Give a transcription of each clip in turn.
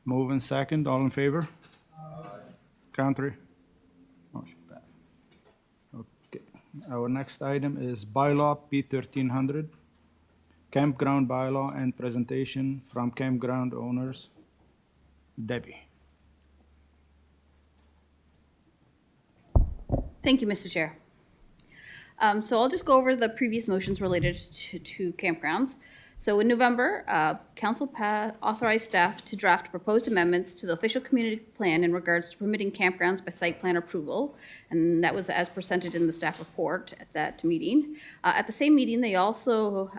Move in second, all in favor? Contrary? Motion passed. Okay, our next item is bylaw P 1300, campground bylaw and presentation from campground owners. Debbie. Thank you, Mr. Chair. So I'll just go over the previous motions related to campgrounds. So in November, Council authorized staff to draft proposed amendments to the official community plan in regards to permitting campgrounds by site plan approval, and that was as presented in the staff report at that meeting. At the same meeting, they also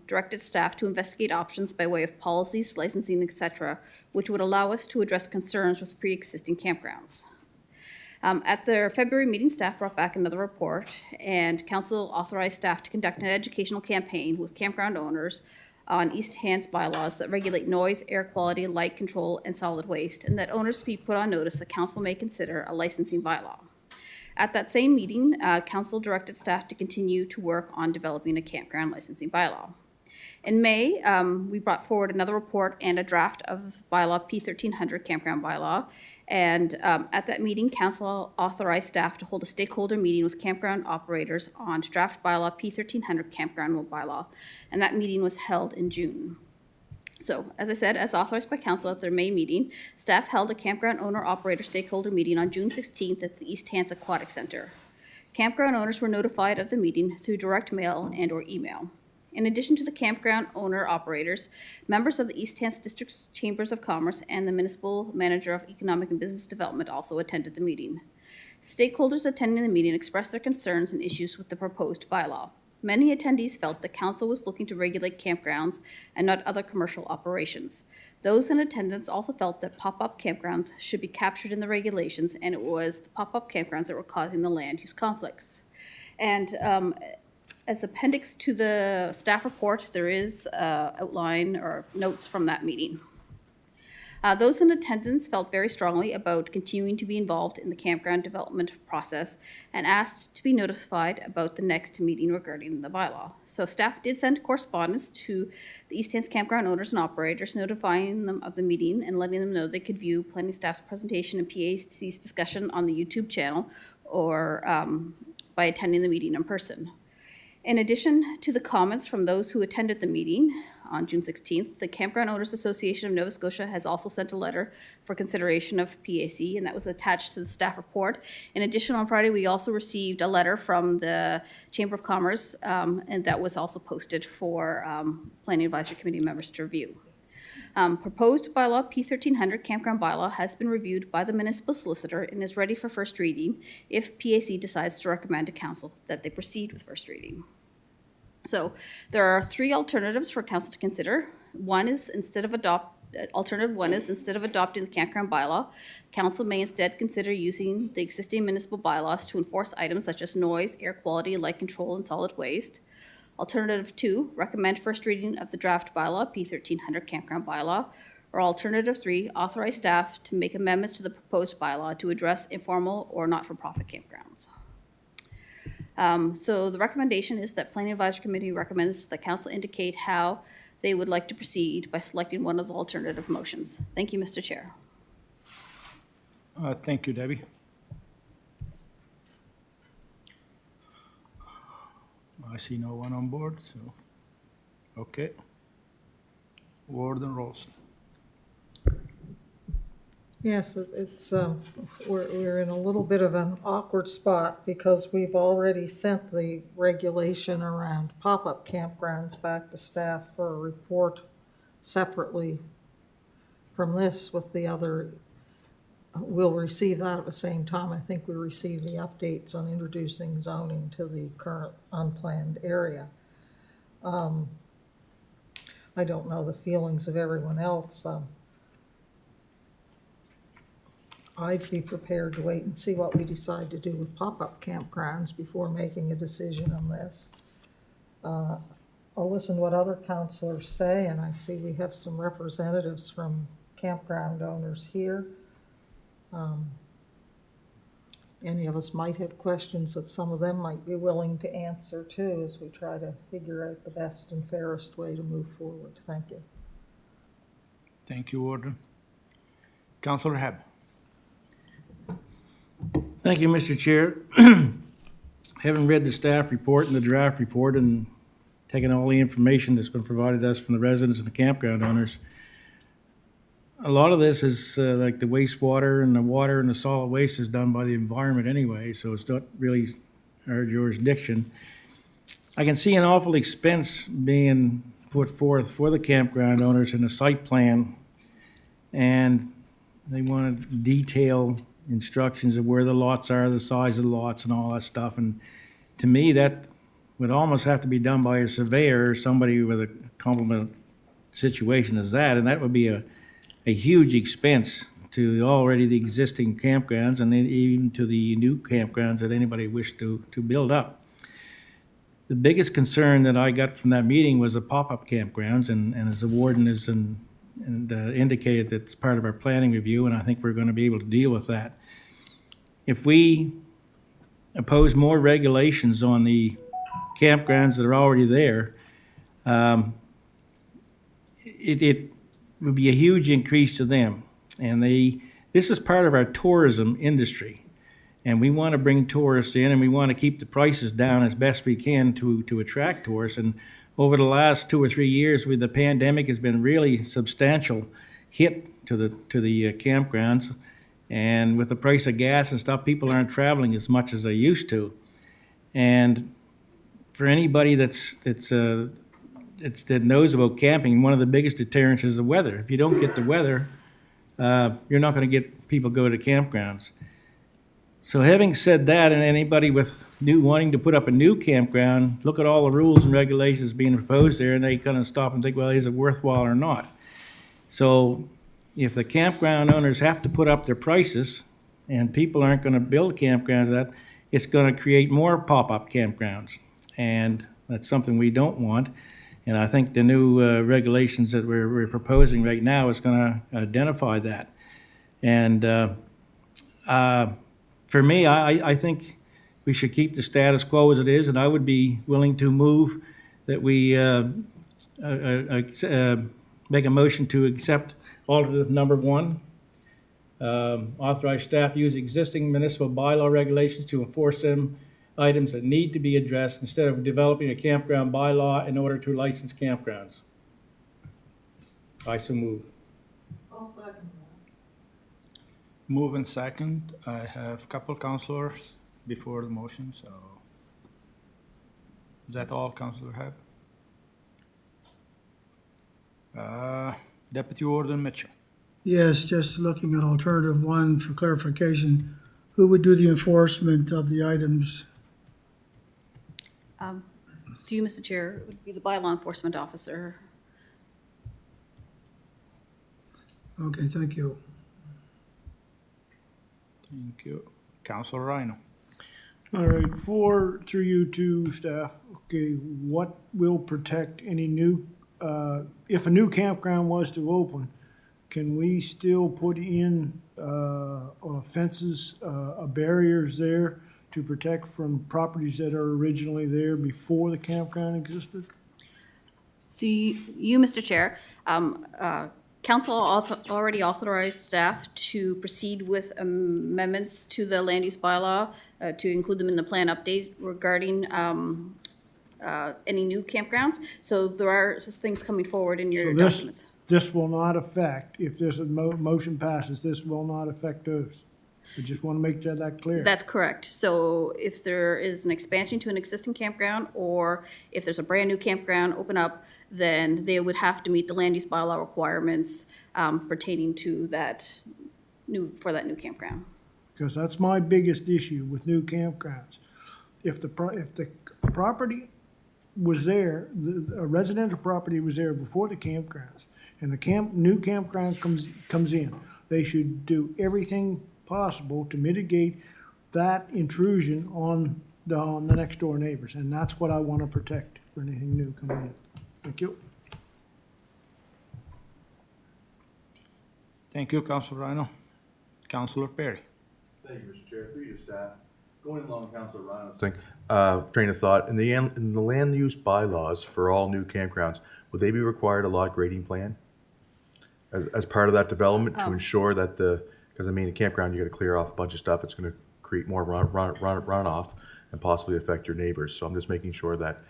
directed staff to investigate options by way of policies, licensing, etc., which would allow us to address concerns with pre-existing campgrounds. At their February meeting, staff brought back another report, and council authorized staff to conduct an educational campaign with campground owners on East Hants bylaws that regulate noise, air quality, light control, and solid waste, and that owners be put on notice that council may consider a licensing bylaw. At that same meeting, council directed staff to continue to work on developing a campground licensing bylaw. In May, we brought forward another report and a draft of bylaw P 1300 campground bylaw. And at that meeting, council authorized staff to hold a stakeholder meeting with campground operators on draft bylaw P 1300 campground bylaw. And that meeting was held in June. So, as I said, as authorized by council at their May meeting, staff held a campground owner-operator stakeholder meeting on June 16th at the East Hants Aquatic Center. Campground owners were notified of the meeting through direct mail and or email. In addition to the campground owner-operators, members of the East Hants District Chambers of Commerce and the Municipal Manager of Economic and Business Development also attended the meeting. Stakeholders attending the meeting expressed their concerns and issues with the proposed bylaw. Many attendees felt the council was looking to regulate campgrounds and not other commercial operations. Those in attendance also felt that pop-up campgrounds should be captured in the regulations, and it was the pop-up campgrounds that were causing the land use conflicts. And as appendix to the staff report, there is outline or notes from that meeting. Those in attendance felt very strongly about continuing to be involved in the campground development process and asked to be notified about the next meeting regarding the bylaw. So staff did send correspondence to the East Hants campground owners and operators, notifying them of the meeting and letting them know they could view planning staff's presentation and PAC's discussion on the YouTube channel or by attending the meeting in person. In addition to the comments from those who attended the meeting on June 16th, the Campground Owners Association of Nova Scotia has also sent a letter for consideration of PAC, and that was attached to the staff report. In addition, on Friday, we also received a letter from the Chamber of Commerce, and that was also posted for Planning Advisory Committee members to review. Proposed bylaw P 1300 campground bylaw has been reviewed by the municipal solicitor and is ready for first reading if PAC decides to recommend to council that they proceed with first reading. So there are three alternatives for council to consider. Alternative one is instead of adopting the campground bylaw, council may instead consider using the existing municipal bylaws to enforce items such as noise, air quality, light control, and solid waste. Alternative 2, recommend first reading of the draft bylaw, P 1300 campground bylaw. Or alternative 3, authorize staff to make amendments to the proposed bylaw to address informal or not-for-profit campgrounds. So the recommendation is that Planning Advisory Committee recommends that council indicate how they would like to proceed by selecting one of the alternative motions. Thank you, Mr. Chair. Thank you, Debbie. I see no one on board, so, okay. Warden Rolston. Yes, we're in a little bit of an awkward spot because we've already sent the regulation around pop-up campgrounds back to staff for a report separately from this with the other. We'll receive that at the same time. I think we received the updates on introducing zoning to the current unplanned area. I don't know the feelings of everyone else. I'd be prepared to wait and see what we decide to do with pop-up campgrounds before making a decision on this. I'll listen to what other councilors say, and I see we have some representatives from campground owners here. Any of us might have questions that some of them might be willing to answer too as we try to figure out the best and fairest way to move forward. Thank you. Thank you, Warden. Councilor Hebb. Thank you, Mr. Chair. Having read the staff report and the draft report and taken all the information that's been provided us from the residents and the campground owners, a lot of this is like the wastewater and the water and the solid waste is done by the environment anyway, so it's not really our jurisdiction. I can see an awful expense being put forth for the campground owners in the site plan, and they want to detail instructions of where the lots are, the size of the lots and all that stuff. And to me, that would almost have to be done by a surveyor or somebody with a complement situation as that. And that would be a huge expense to already the existing campgrounds and then even to the new campgrounds that anybody wished to build up. The biggest concern that I got from that meeting was the pop-up campgrounds, and as the warden has indicated, that's part of our planning review, and I think we're going to be able to deal with that. If we impose more regulations on the campgrounds that are already there, it would be a huge increase to them. And this is part of our tourism industry. And we want to bring tourists in, and we want to keep the prices down as best we can to attract tourists. And over the last 2 or 3 years, with the pandemic, has been really substantial hit to the campgrounds. And with the price of gas and stuff, people aren't traveling as much as they used to. And for anybody that knows about camping, one of the biggest deterrents is the weather. If you don't get the weather, you're not going to get people go to campgrounds. So having said that, and anybody wanting to put up a new campground, look at all the rules and regulations being proposed there, and they kind of stop and think, well, is it worthwhile or not? So if the campground owners have to put up their prices, and people aren't going to build campgrounds, it's going to create more pop-up campgrounds. And that's something we don't want. And I think the new regulations that we're proposing right now is going to identify that. And for me, I think we should keep the status quo as it is, and I would be willing to move that we make a motion to accept alternative number 1. Authorize staff to use existing municipal bylaw regulations to enforce them items that need to be addressed instead of developing a campground bylaw in order to license campgrounds. I so move. I'll second that. Move and second. I have a couple councilors before the motion, so. Is that all, Councilor Hebb? Deputy Warden Mitchell. Yes, just looking at alternative 1 for clarification, who would do the enforcement of the items? So you, Mr. Chair, would be the bylaw enforcement officer. Okay, thank you. Thank you. Councilor Rhino. All right, through you two staff, okay, what will protect any new, if a new campground was to open, can we still put in fences, barriers there to protect from properties that are originally there before the campground existed? So you, Mr. Chair, council already authorized staff to proceed with amendments to the land use bylaw to include them in the plan update regarding any new campgrounds. So there are things coming forward in your documents. This will not affect, if this motion passes, this will not affect those. I just want to make that clear. That's correct. So if there is an expansion to an existing campground, or if there's a brand new campground open up, then they would have to meet the land use bylaw requirements pertaining to that new campground. Because that's my biggest issue with new campgrounds. If the property was there, a residential property was there before the campgrounds, and the new campground comes in, they should do everything possible to mitigate that intrusion on the next door neighbors, and that's what I want to protect for anything new coming in. Thank you. Thank you, Councilor Rhino. Councilor Perry. Thank you, Mr. Chair. Through you, staff. Going along Councilor Rhino's train of thought, in the land use bylaws for all new campgrounds, would they be required a lot grading plan? as part of that development to ensure that because I mean, a campground, you gotta clear off a bunch of stuff. It's gonna create more runoff and possibly affect your neighbors. So I'm just making sure that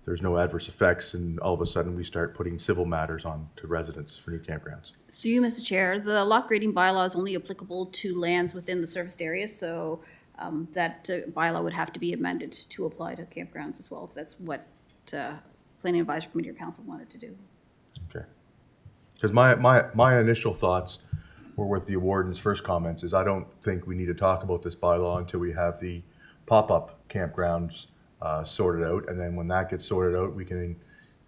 there's no adverse effects and all of a sudden we start putting civil matters on to residents for new campgrounds. Through you, Mr. Chair, the lot grading bylaw is only applicable to lands within the serviced area, so that bylaw would have to be amended to apply to campgrounds as well, if that's what Planning Advisory Committee or Council wanted to do. Okay. Because my initial thoughts were with the warden's first comments is I don't think we need to talk about this bylaw until we have the pop-up campgrounds sorted out. And then when that gets sorted out, we can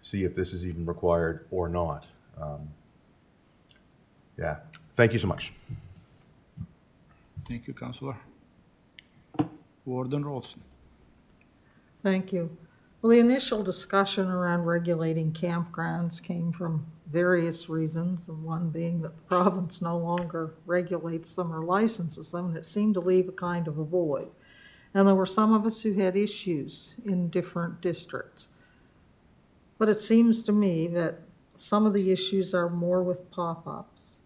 see if this is even required or not. Yeah, thank you so much. Thank you, Councillor. Warden Rolston. Thank you. Well, the initial discussion around regulating campgrounds came from various reasons, and one being that the province no longer regulates them or licenses them, and it seemed to leave a kind of a void. And there were some of us who had issues in different districts. But it seems to me that some of the issues are more with pop-ups,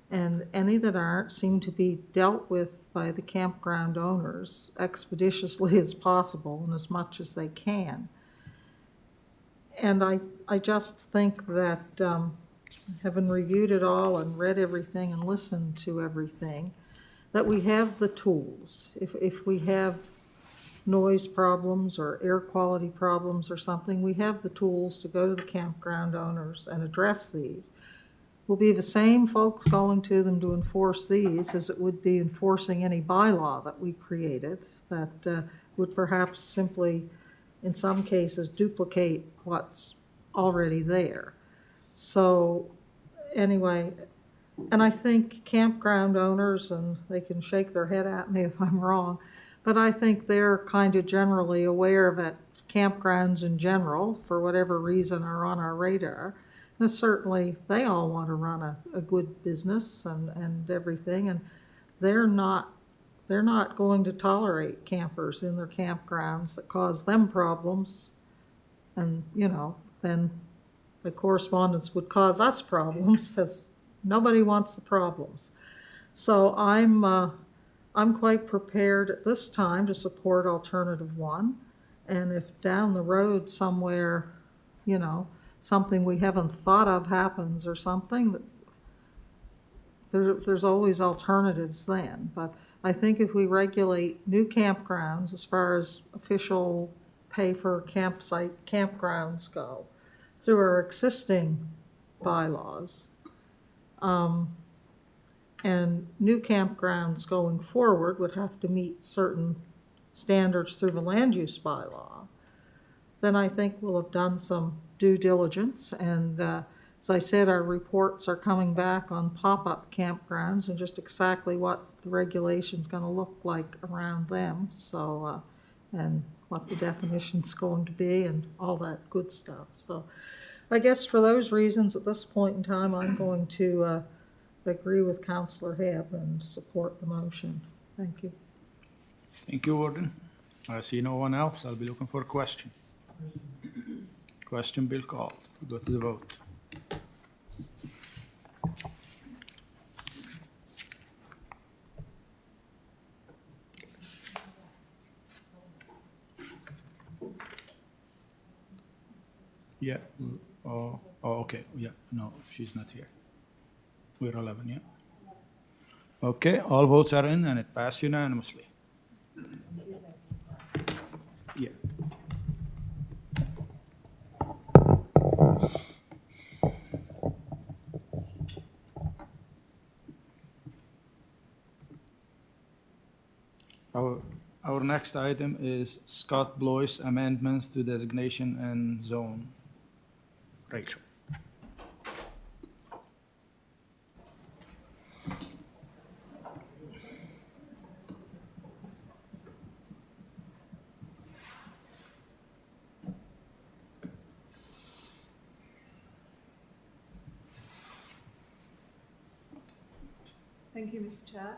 and any that aren't seem to be dealt with by the campground owners expeditiously as possible and as much as they can. And I just think that, having reviewed it all and read everything and listened to everything, that we have the tools. If we have noise problems or air quality problems or something, we have the tools to go to the campground owners and address these. Will be the same folks going to them to enforce these as it would be enforcing any bylaw that we created that would perhaps simply, in some cases, duplicate what's already there. So anyway, and I think campground owners, and they can shake their head at me if I'm wrong, but I think they're kind of generally aware that campgrounds in general, for whatever reason, are on our radar. And certainly they all want to run a good business and everything, and they're not going to tolerate campers in their campgrounds that cause them problems. And, you know, then the correspondence would cause us problems, as nobody wants the problems. So I'm quite prepared at this time to support alternative one. And if down the road somewhere, you know, something we haven't thought of happens or something, there's always alternatives then. But I think if we regulate new campgrounds as far as official pay for campsite campgrounds go through our existing bylaws, and new campgrounds going forward would have to meet certain standards through the land use bylaw, then I think we'll have done some due diligence. And as I said, our reports are coming back on pop-up campgrounds and just exactly what the regulation's going to look like around them. So, and what the definition's going to be and all that good stuff. So I guess for those reasons, at this point in time, I'm going to agree with Councillor Hebb and support the motion. Thank you. Thank you, Warden. I see no one else. I'll be looking for a question. Question Bill called. Go to the vote. Yeah. Oh, okay. Yeah. No, she's not here. We're 11, yeah. Okay, all votes are in and it passed unanimously. Yeah. Our next item is Scott Blois amendments to designation and zone. Rachel. Thank you, Mr. Chair.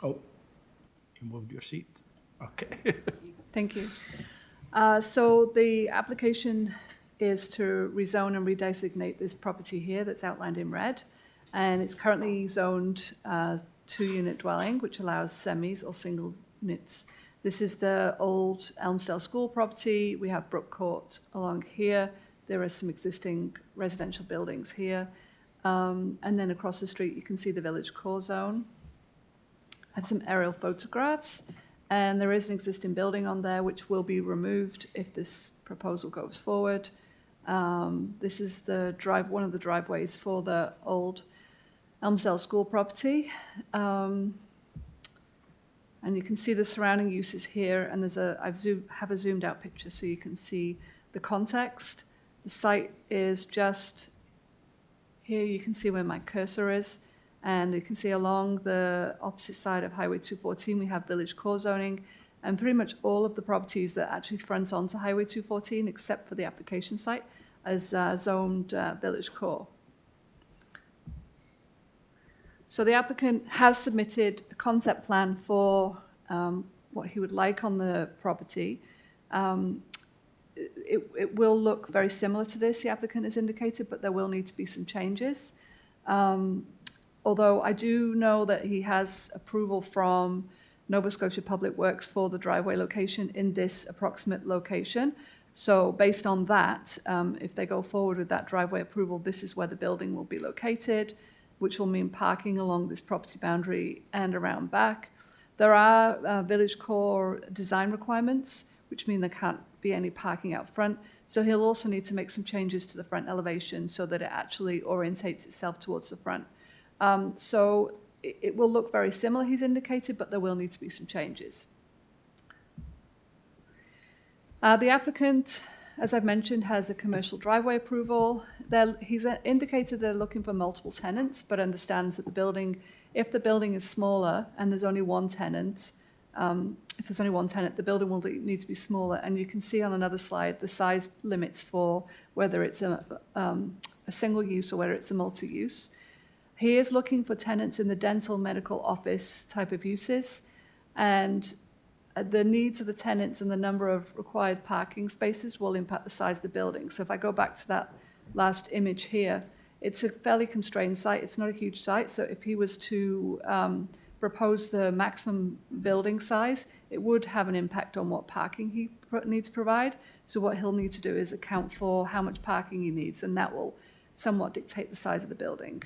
Oh, you moved your seat. Okay. Thank you. So the application is to rezone and redesignate this property here that's outlined in red. And it's currently zoned 2-unit dwelling, which allows semis or single units. This is the old Elmsdale School property. We have Brook Court along here. There are some existing residential buildings here. And then across the street, you can see the village core zone. I have some aerial photographs. And there is an existing building on there which will be removed if this proposal goes forward. This is one of the driveways for the old Elmsdale School property. And you can see the surrounding uses here, and have a zoomed out picture so you can see the context. The site is just here. You can see where my cursor is, and you can see along the opposite side of Highway 214 we have village core zoning, and pretty much all of the properties that actually front onto Highway 214, except for the application site, as zoned village core. So the applicant has submitted a concept plan for what he would like on the property. It will look very similar to this, the applicant has indicated, but there will need to be some changes. Although I do know that he has approval from Nova Scotia Public Works for the driveway location in this approximate location. So based on that, if they go forward with that driveway approval, this is where the building will be located, which will mean parking along this property boundary and around back. There are village core design requirements, which mean there can't be any parking out front. So he'll also need to make some changes to the front elevation so that it actually orientates itself towards the front. So it will look very similar, he's indicated, but there will need to be some changes. The applicant, as I've mentioned, has a commercial driveway approval. He's indicated they're looking for multiple tenants, but understands that if the building is smaller and there's only one tenant, the building will need to be smaller. And you can see on another slide the size limits for whether it's a single use or whether it's a multi-use. He is looking for tenants in the dental, medical, office type of uses, and the needs of the tenants and the number of required parking spaces will impact the size of the building. So if I go back to that last image here, it's a fairly constrained site. It's not a huge site. So if he was to propose the maximum building size, it would have an impact on what parking he needs to provide. So what he'll need to do is account for how much parking he needs, and that will somewhat dictate the size of the building.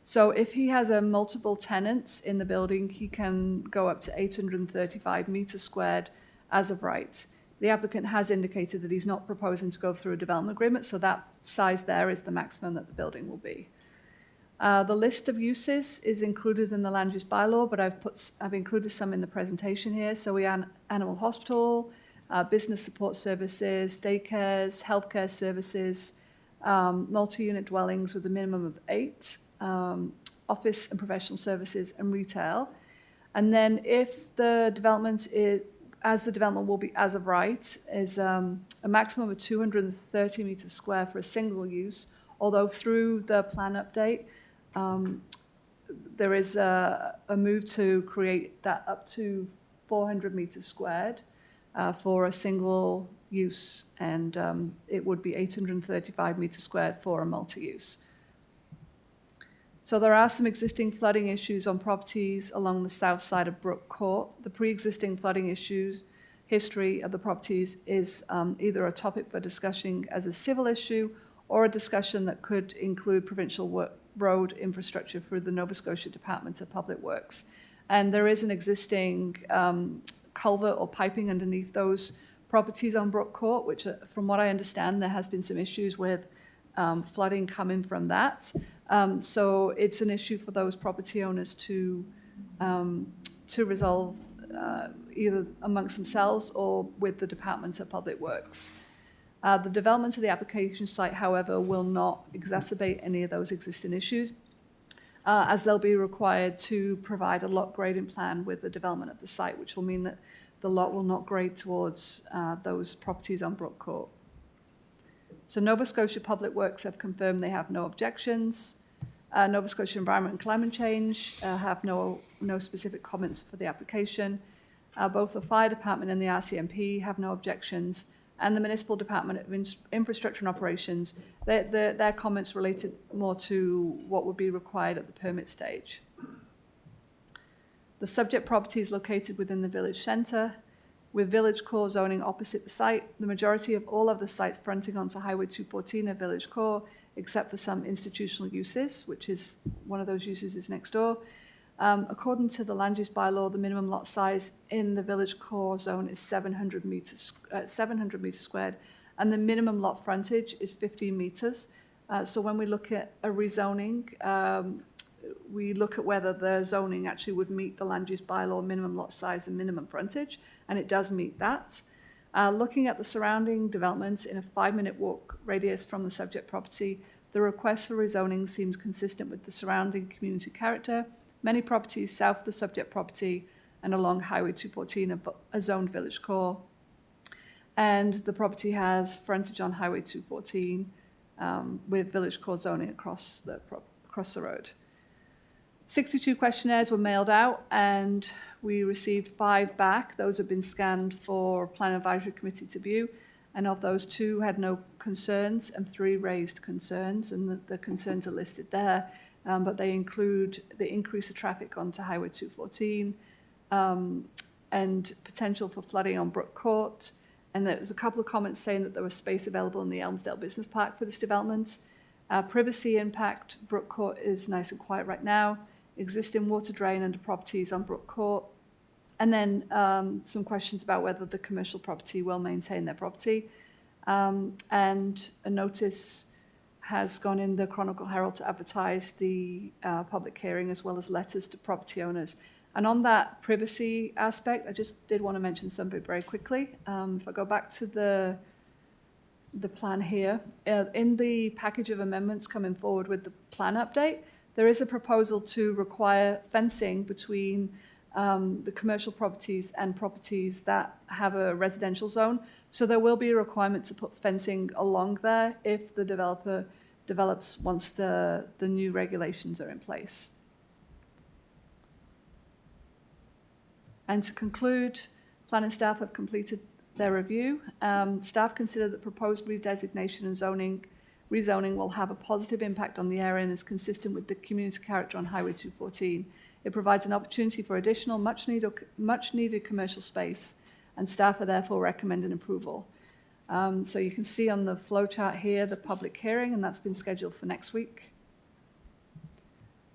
So if he has multiple tenants in the building, he can go up to 835 meters squared as of right. The applicant has indicated that he's not proposing to go through a development agreement, so that size there is the maximum that the building will be. The list of uses is included in the land use bylaw, but I've included some in the presentation here. So we have animal hospital, business support services, daycares, healthcare services, multi-unit dwellings with a minimum of 8, office and professional services and retail. And then if the development will be as of right, is a maximum of 230 meters square for a single use, although through the plan update, there is a move to create that up to 400 meters squared for a single use, and it would be 835 meters squared for a multi-use. So there are some existing flooding issues on properties along the south side of Brook Court. The pre-existing flooding history of the properties is either a topic for discussion as a civil issue or a discussion that could include provincial road infrastructure through the Nova Scotia Department of Public Works. And there is an existing culvert or piping underneath those properties on Brook Court, which from what I understand, there has been some issues with flooding coming from that. So it's an issue for those property owners to resolve either amongst themselves or with the Department of Public Works. The development of the application site, however, will not exacerbate any of those existing issues, as they'll be required to provide a lot grading plan with the development of the site, which will mean that the lot will not grade towards those properties on Brook Court. So Nova Scotia Public Works have confirmed they have no objections. Nova Scotia Environment and Climate Change have no specific comments for the application. Both the fire department and the RCMP have no objections, and the Municipal Department of Infrastructure and Operations, their comments related more to what would be required at the permit stage. The subject property is located within the village centre, with village core zoning opposite the site. The majority of all of the sites fronting onto Highway 214 are village core, except for some institutional uses, which is one of those uses is next door. According to the land use bylaw, the minimum lot size in the village core zone is 700 meters squared, and the minimum lot frontage is 15 meters. So when we look at a rezoning, we look at whether the zoning actually would meet the land use bylaw minimum lot size and minimum frontage, and it does meet that. Looking at the surrounding developments in a 5-minute walk radius from the subject property, the request for rezoning seems consistent with the surrounding community character. Many properties south of the subject property and along Highway 214 are zoned village core. And the property has frontage on Highway 214 with village core zoning across the road. 62 questionnaires were mailed out and we received 5 back. Those have been scanned for Plan Advisory Committee to view. And of those, 2 had no concerns and 3 raised concerns, and the concerns are listed there. But they include the increase of traffic onto Highway 214 and potential for flooding on Brook Court. And there was a couple of comments saying that there was space available in the Elmsdale Business Park for this development. Privacy impact, Brook Court is nice and quiet right now. Existing water drain under properties on Brook Court. And then some questions about whether the commercial property will maintain their property. And a notice has gone in the Chronicle Herald to advertise the public hearing as well as letters to property owners. And on that privacy aspect, I just did want to mention something very quickly. If I go back to the plan here, in the package of amendments coming forward with the plan update, there is a proposal to require fencing between the commercial properties and properties that have a residential zone. So there will be a requirement to put fencing along there if the developer develops once the new regulations are in place. And to conclude, planning staff have completed their review. Staff consider that proposed redesignation and rezoning will have a positive impact on the area and is consistent with the community character on Highway 214. It provides an opportunity for additional much-needed commercial space, and staff are therefore recommending approval. So you can see on the flow chart here the public hearing, and that's been scheduled for next week.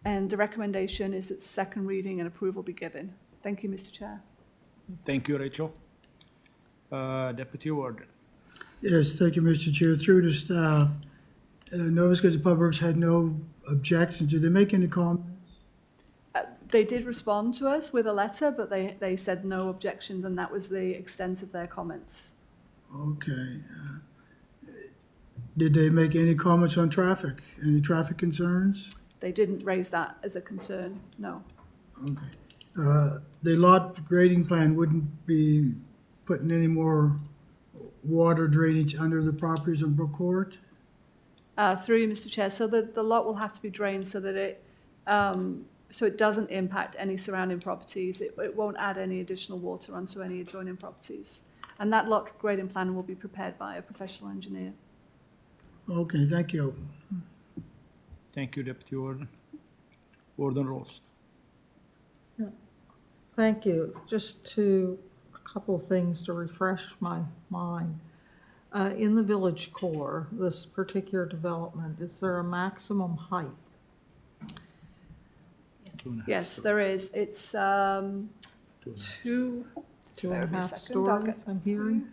And the recommendation is that second reading and approval be given. Thank you, Mr. Chair. Thank you, Rachel. Deputy Warden. Yes, thank you, Mr. Chair. Through the staff, Nova Scotia Public Works had no objections. Did they make any comments? They did respond to us with a letter, but they said no objections, and that was the extent of their comments. Okay. Did they make any comments on traffic? Any traffic concerns? They didn't raise that as a concern, no. Okay. The lot grading plan wouldn't be putting any more water drainage under the properties on Brook Court? Through you, Mr. Chair, so the lot will have to be drained so that it doesn't impact any surrounding properties. It won't add any additional water onto any adjoining properties. And that lot grading plan will be prepared by a professional engineer. Okay, thank you. Thank you, Deputy Warden. Warden Rost. Thank you. Just a couple of things to refresh my mind. In the village core, this particular development, is there a maximum height? Yes, there is. It's two. 2.5 stories, I'm hearing?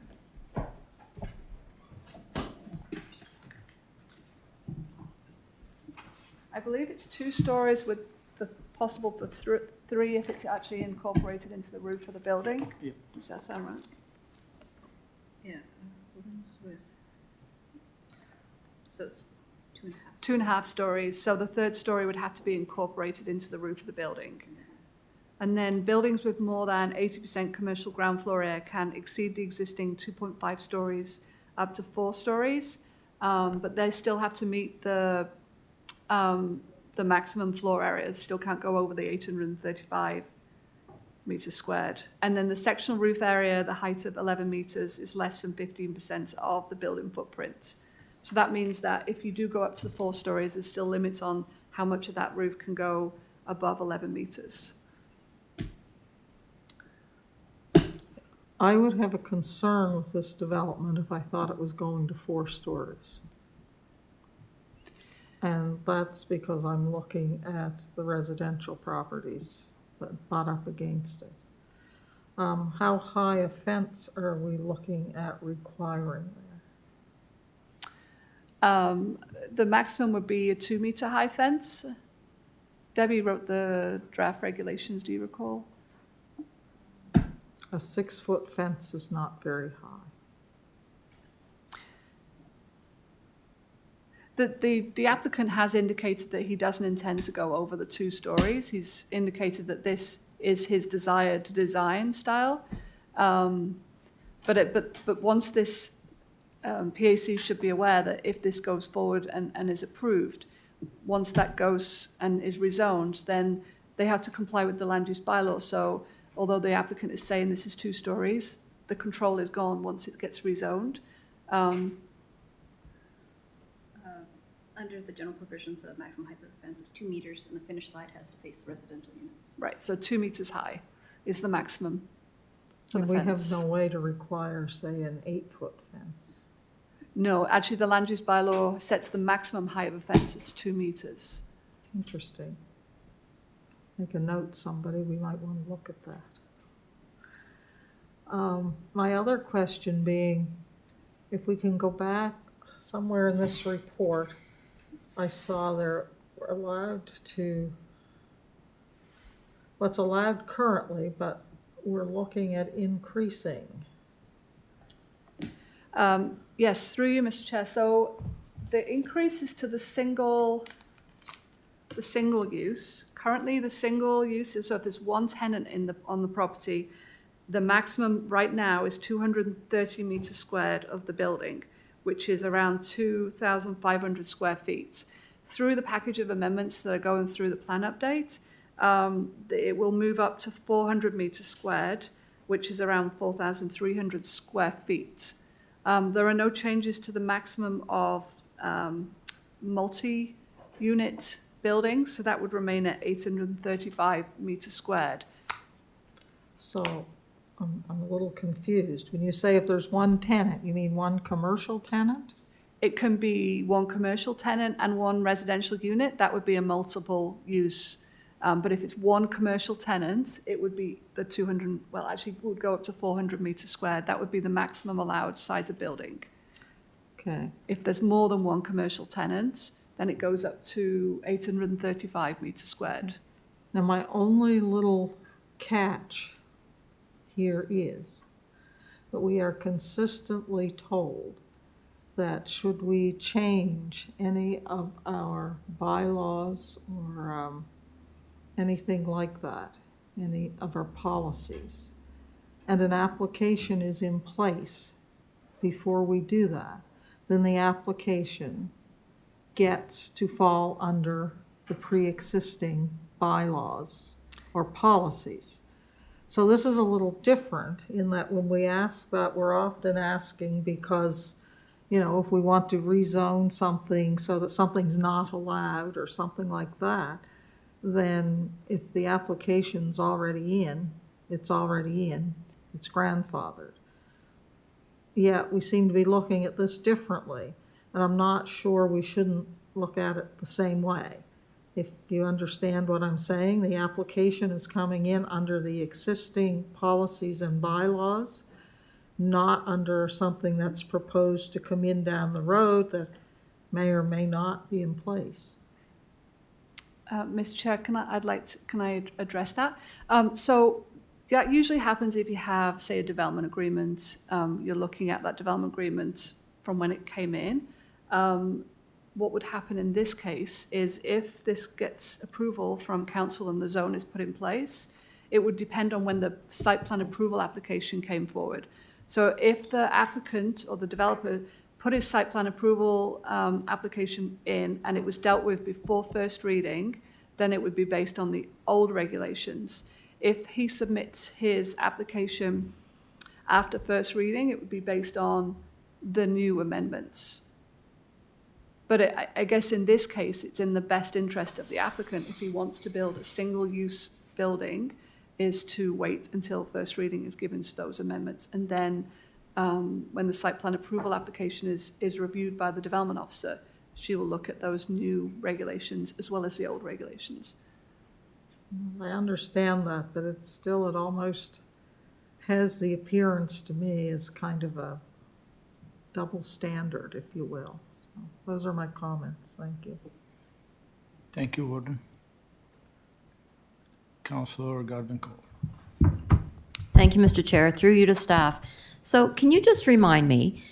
I believe it's 2 stories with the possible for 3 if it's actually incorporated into the roof of the building. Yep. Does that sound right? Yeah. So it's 2.5. 2.5 stories. So the 3rd story would have to be incorporated into the roof of the building. And then buildings with more than 80% commercial ground floor area can exceed the existing 2.5 stories up to 4 stories, but they still have to meet the maximum floor area. They still can't go over the 835 meters squared. And then the sectional roof area, the height of 11 meters, is less than 15% of the building footprint. So that means that if you do go up to the 4 stories, there's still limits on how much of that roof can go above 11 meters. I would have a concern with this development if I thought it was going to 4 stories. And that's because I'm looking at the residential properties that butt up against it. How high a fence are we looking at requiring there? The maximum would be a 2-meter high fence. Debbie wrote the draft regulations, do you recall? A 6-foot fence is not very high. The applicant has indicated that he doesn't intend to go over the 2 stories. He's indicated that this is his desired design style. But once this, PAC should be aware that if this goes forward and is approved, once that goes and is rezoned, then they have to comply with the land use bylaw. So although the applicant is saying this is 2 stories, the control is gone once it gets rezoned. Under the general provisions, the maximum height of the fence is 2 meters, and the finished side has to face the residential units. Right, so 2 meters high is the maximum for And the we have fence. no way to require, say, an 8-foot fence. No, actually, the land use bylaw sets the maximum height of a fence as 2 meters. Interesting. Make a note, somebody, we might want to look at that. My other question being, if we can go back somewhere in this report, I saw they're allowed to, what's allowed currently, but we're looking at increasing. Yes, through you, Mr. Chair. So the increase is to the single use. Currently, the single use is, so if there's one tenant on the property, the maximum right now is 230 meters squared of the building, which is around 2,500 square feet. Through the package of amendments that are going through the plan update, it will move up to 400 meters squared, which is around 4,300 square feet. There are no changes to the maximum of multi-unit buildings, so that would remain at 835 meters squared. So I'm a little confused. When you say if there's one tenant, you mean one commercial tenant? It can be one commercial tenant and one residential unit. That would be a multiple use. But if it's one commercial tenant, it would be the 200, well, actually, it would go up to 400 meters squared. That would be the maximum allowed size of building. Okay. If there's more than one commercial tenant, then it goes up to 835 meters squared. Now, my only little catch here is that we are consistently told that should we change any of our bylaws or anything like that, any of our policies, and an application is in place before we do that, then the application gets to fall under the pre-existing bylaws or policies. So this is a little different in that when we ask that, we're often asking because, you know, if we want to rezone something so that something's not allowed or something like that, then if the application's already in, it's grandfathered. Yet we seem to be looking at this differently, and I'm not sure we shouldn't look at it the same way. If you understand what I'm saying, the application is coming in under the existing policies and bylaws, not under something that's proposed to come in down the road that may or may not be in place. Mr. Chair, can I address that? So that usually happens if you have, say, a development agreement. You're looking at that development agreement from when it came in. What would happen in this case is if this gets approval from council and the zone is put in place, it would depend on when the site plan approval application came forward. So if the applicant or the developer put his site plan approval application in and it was dealt with before first reading, then it would be based on the old regulations. If he submits his application after first reading, it would be based on the new amendments. But I guess in this case, it's in the best interest of the applicant, if he wants to build a single-use building, is to wait until first reading is given to those amendments. And then when the site plan approval application is reviewed by the development officer, she will look at those new regulations as well as the old regulations. I understand that, but it's still, it almost has the appearance to me as kind of a double standard, if you will. So those are my comments. Thank you. Thank you, Warden. Councilor Garden-Cole. Thank you, Mr. Chair. Through you to staff. So can you just remind me,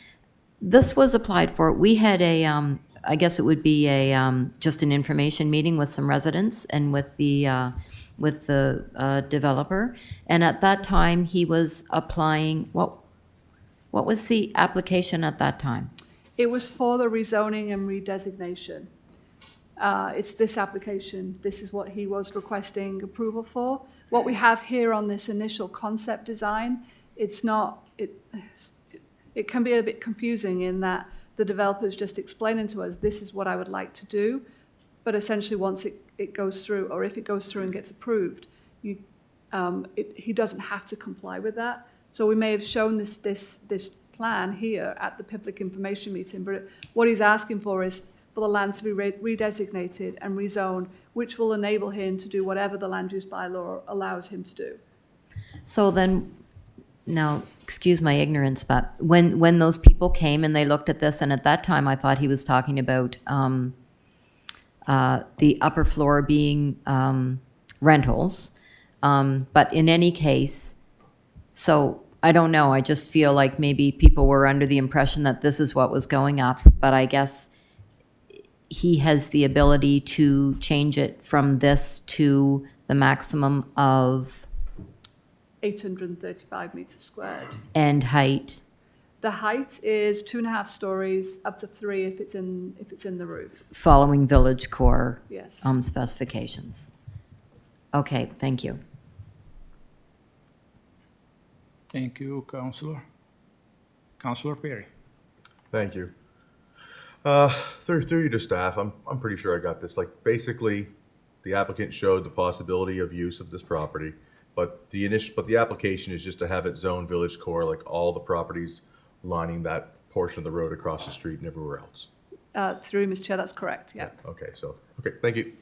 this was applied for, we had a, I guess it would be a, just an information meeting with some residents and with the developer. And at that time, he was applying, what was the application at that time? It was for the rezoning and redesignation. It's this application. This is what he was requesting approval for. What we have here on this initial concept design, it's not, it can be a bit confusing in that the developer's just explaining to us, this is what I would like to do. But essentially, once it goes through, or if it goes through and gets approved, he doesn't have to comply with that. So we may have shown this plan here at the public information meeting, but what he's asking for is for the land to be redesignated and rezoned, which will enable him to do whatever the land use bylaw allows him to do. So then, now, excuse my ignorance, but when those people came and they looked at this, and at that time I thought he was talking about the upper floor being rentals, but in any case, so I don't know, I just feel like maybe people were under the impression that this is what was going up, but I guess he has the ability to change it from this to the maximum of 835 meters squared. and height. The height is 2.5 stories, up to 3 if it's in the roof. Following village core Yes. specifications. Okay, thank you. Thank you, Councilor. Councilor Perry. Thank you. Through you to staff, I'm pretty sure I got this. Like, basically, the applicant showed the possibility of use of this property, but the application is just to have it zone village core, like all the properties lining that portion of the road across the street and everywhere else. Through Mr. Chair, that's correct, yeah. Okay, thank you.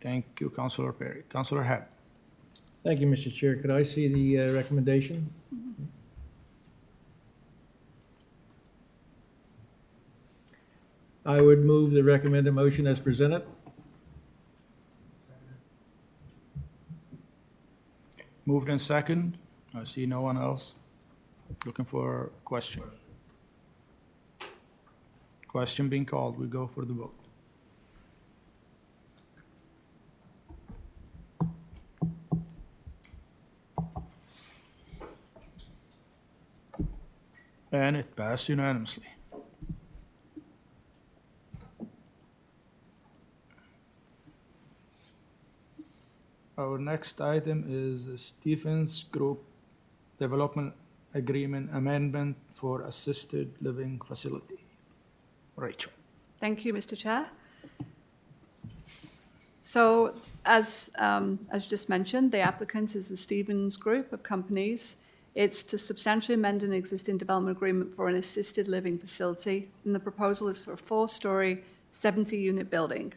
Thank you, Councilor Perry. Councilor Hab. Thank you, Mr. Chair. Could I see the recommendation? I would move the recommended motion as presented. Moved in second. I see no one else. Looking for a question. Question being called. We go for the vote. And it passed unanimously. Our next item is Stephens Group Development Agreement Amendment for Assisted Living Facility. Rachel. Thank you, Mr. Chair. So as just mentioned, the applicant is the Stevens Group of companies. It's to substantially amend an existing development agreement for an assisted living facility, and the proposal is for a 4-story, 70-unit building.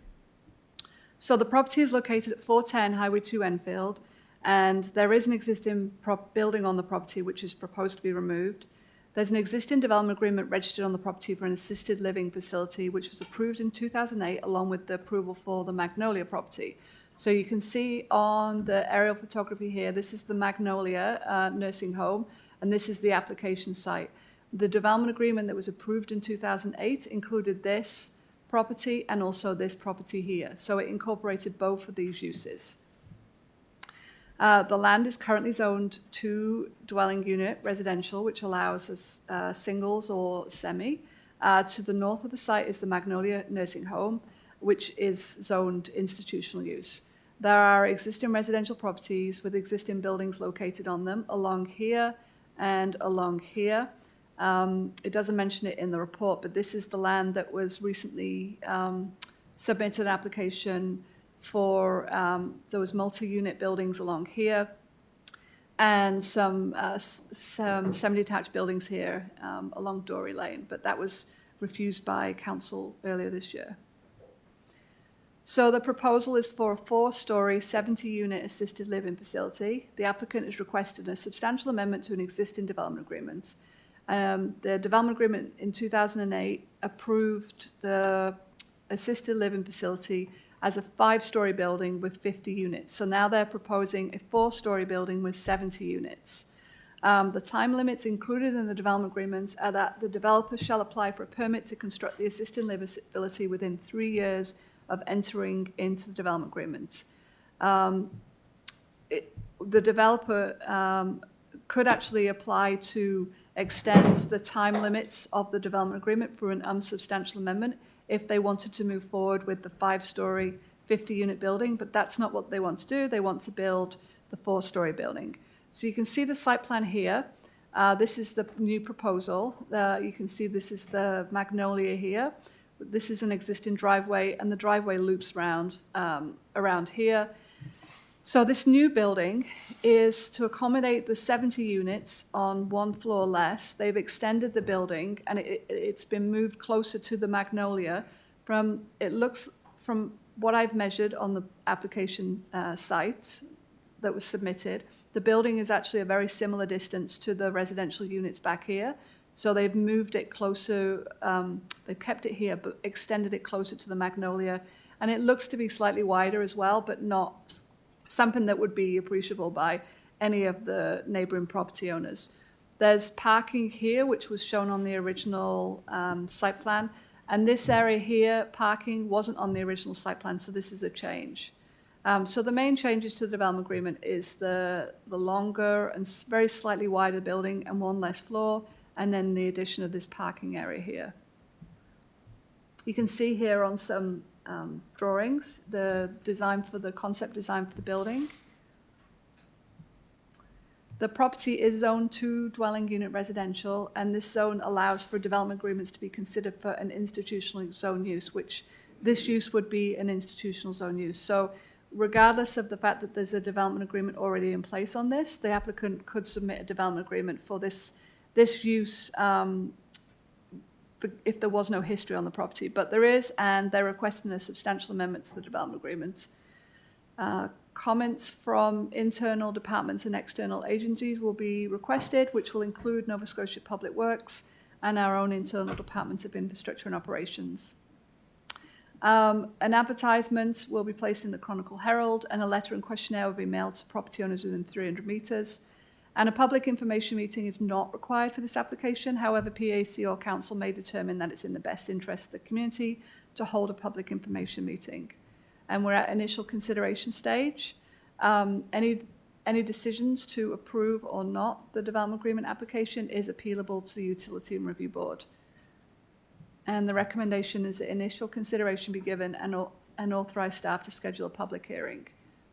So the property is located at 410 Highway 2 Enfield, and there is an existing building on the property which is proposed to be removed. There's an existing development agreement registered on the property for an assisted living facility which was approved in 2008 along with the approval for the Magnolia property. So you can see on the aerial photography here, this is the Magnolia nursing home, and this is the application site. The development agreement that was approved in 2008 included this property and also this property here. So it incorporated both of these uses. The land is currently zoned to dwelling unit residential, which allows us singles or semi. To the north of the site is the Magnolia nursing home, which is zoned institutional use. There are existing residential properties with existing buildings located on them along here and along here. It doesn't mention it in the report, but this is the land that was recently submitted an application for those multi-unit buildings along here and some semi-detached buildings here along Dory Lane, but that was refused by council earlier this year. So the proposal is for a 4-story, 70-unit assisted living facility. The applicant has requested a substantial amendment to an existing development agreement. The development agreement in 2008 approved the assisted living facility as a 5-story building with 50 units. So now they're proposing a 4-story building with 70 units. The time limits included in the development agreements are that the developer shall apply for a permit to construct the assisted living facility within 3 years of entering into the development agreement. The developer could actually apply to extend the time limits of the development agreement through an unsubstantial amendment if they wanted to move forward with the 5-story, 50-unit building, but that's not what they want to do. They want to build the 4-story building. So you can see the site plan here. This is the new proposal. You can see this is the Magnolia here. This is an existing driveway, and the driveway loops around here. So this new building is to accommodate the 70 units on 1 floor less. They've extended the building, and it's been moved closer to the Magnolia. It looks from what I've measured on the application site that was submitted, the building is actually a very similar distance to the residential units back here. So they've moved it closer, they've kept it here, but extended it closer to the Magnolia. And it looks to be slightly wider as well, but not something that would be appreciable by any of the neighboring property owners. There's parking here, which was shown on the original site plan. And this area here, parking wasn't on the original site plan, so this is a change. So the main changes to the development agreement is the longer and very slightly wider building and 1 less floor, and then the addition of this parking area here. You can see here on some drawings the concept design for the building. The property is zone 2 dwelling unit residential, and this zone allows for development agreements to be considered for an institutional zone use, which this use would be an institutional zone use. So regardless of the fact that there's a development agreement already in place on this, the applicant could submit a development agreement for this use if there was no history on the property. But there is, and they're requesting a substantial amendment to the development agreement. Comments from internal departments and external agencies will be requested, which will include Nova Scotia Public Works and our own internal Department of Infrastructure and Operations. An advertisement will be placed in the Chronicle Herald, and a letter and questionnaire will be mailed to property owners within 300 metres. And a public information meeting is not required for this application. However, PAC or council may determine that it's in the best interest of the community to hold a public information meeting. And we're at initial consideration stage. Any decisions to approve or not the development agreement application is appealable to the Utility and Review Board. And the recommendation is that initial consideration be given and authorize staff to schedule a public hearing.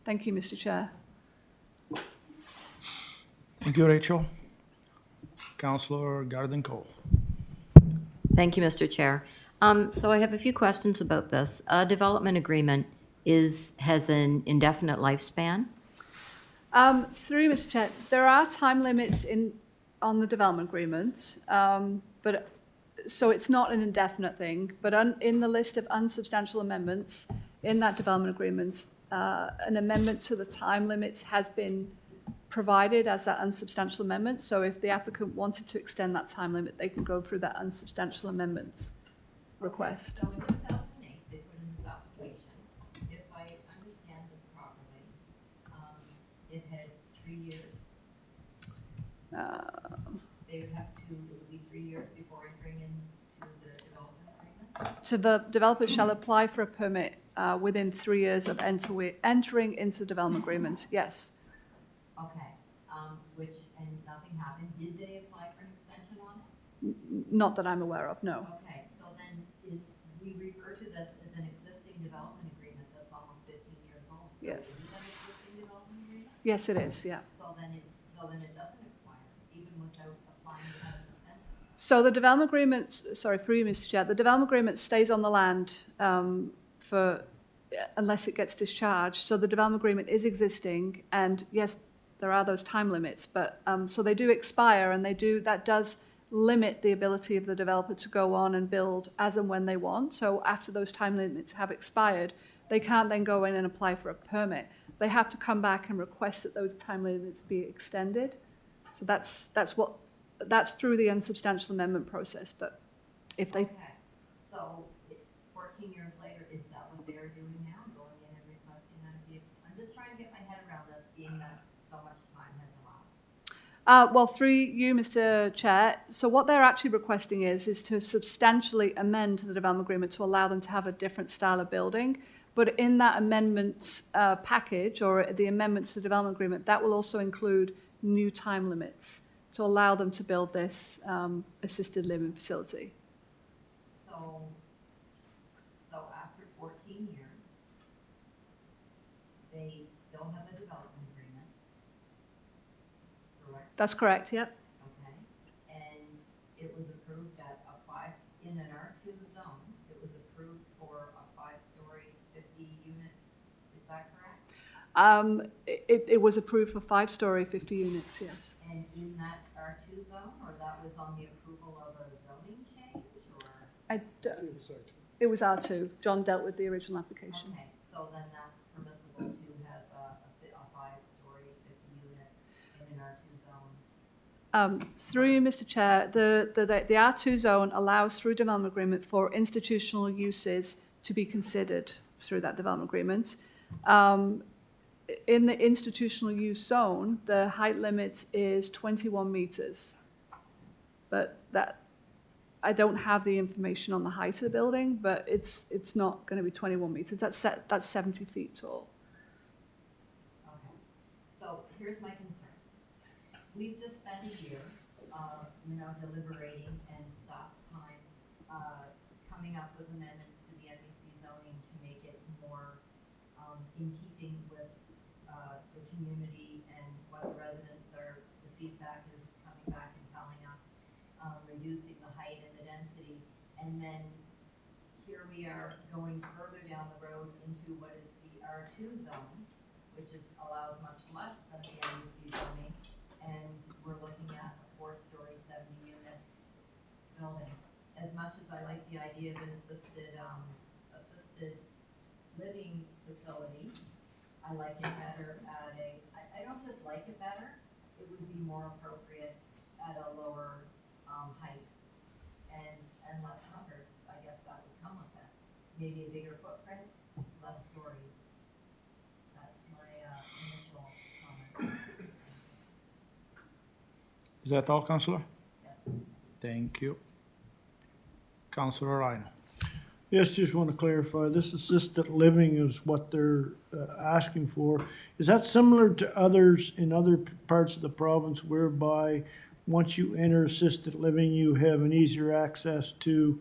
Thank you, Mr. Chair. Thank you, Rachel. Councillor Garden Cole. Thank you, Mr. Chair. So I have a few questions about this. A development agreement has an indefinite lifespan. Through Mr. Chair, there are time limits on the development agreement, but so it's not an indefinite thing. But in the list of unsubstantial amendments in that development agreement, an amendment to the time limits has been provided as that unsubstantial amendment. So if the applicant wanted to extend that time limit, they can go through that unsubstantial amendment request. So in 2008, they put in this application. If I understand this properly, it had 3 years. They would have to, it would be 3 years before entering into the development agreement? So the developer shall apply for a permit within 3 years of entering into the development agreement, yes. Okay, and nothing happened. Did they apply for an extension on it? Not that I'm aware of, no. Okay, we refer to this as an existing development agreement that's almost 15 years old. So Yes. is it an existing development agreement? Yes, it is, yeah. So then it doesn't expire, even without applying to have an extension? So the development agreement, sorry, through you, Mr. Chair, the development agreement stays on the land for, unless it gets discharged. So the development agreement is existing, and yes, there are those time limits, but, so they do expire, and that does limit the ability of the developer to go on and build as and when they want. So after those time limits have expired, they can't then go in and apply for a permit. They have to come back and request that those time limits be extended. So that's through the unsubstantial amendment process, but if they, Okay, so 14 years later, is that what they're doing now, going in and requesting that it be, I'm just trying to get my head around this, being that so much time has elapsed. well, through you, Mr. Chair, so what they're actually requesting is to substantially amend the development agreement to allow them to have a different style of building. But in that amendment package, or the amendments to the development agreement, that will also include new time limits to allow them to build this assisted living facility. So after 14 years, they still have a development agreement, correct? That's correct, yep. Okay, and it was approved in an R2 zone, it was approved for a 5-story, 50-unit, is that correct? It was approved for 5-story, 50 units, yes. And in that R2 zone, or that was on the approval of a zoning change, or? It was R2. John dealt with the original application. Okay, so then that's permissible to have a 5-story, 50-unit in an R2 zone? Through you, Mr. Chair, the R2 zone allows through development agreement for institutional uses to be considered through that development agreement. In the institutional use zone, the height limit is 21 meters. But I don't have the information on the height of the building, but it's not going to be 21 meters. That's 70 feet tall. Okay, so here's my concern. We've just spent a year, deliberating and staff's time, coming up with amendments to the MBC zoning to make it more in keeping with the community and what the residents are, the feedback is coming back and telling us, reducing the height and the density. And then here we are going further down the road into what is the R2 zone, which allows much less than the MBC zoning. And we're looking at a 4-story, 70-unit building. As much as I like the idea of an assisted living facility, I like it better at I don't just like it better, it would be more appropriate at a lower height and less numbers. I guess that would come with it. Maybe a bigger footprint, less stories. That's my initial comment. Is that all, Councillor? Yes. Thank you. Councillor Ryan. Yes, just want to clarify, this assisted living is what they're asking for. Is that similar to others in other parts of the province whereby once you enter assisted living, you have an easier access to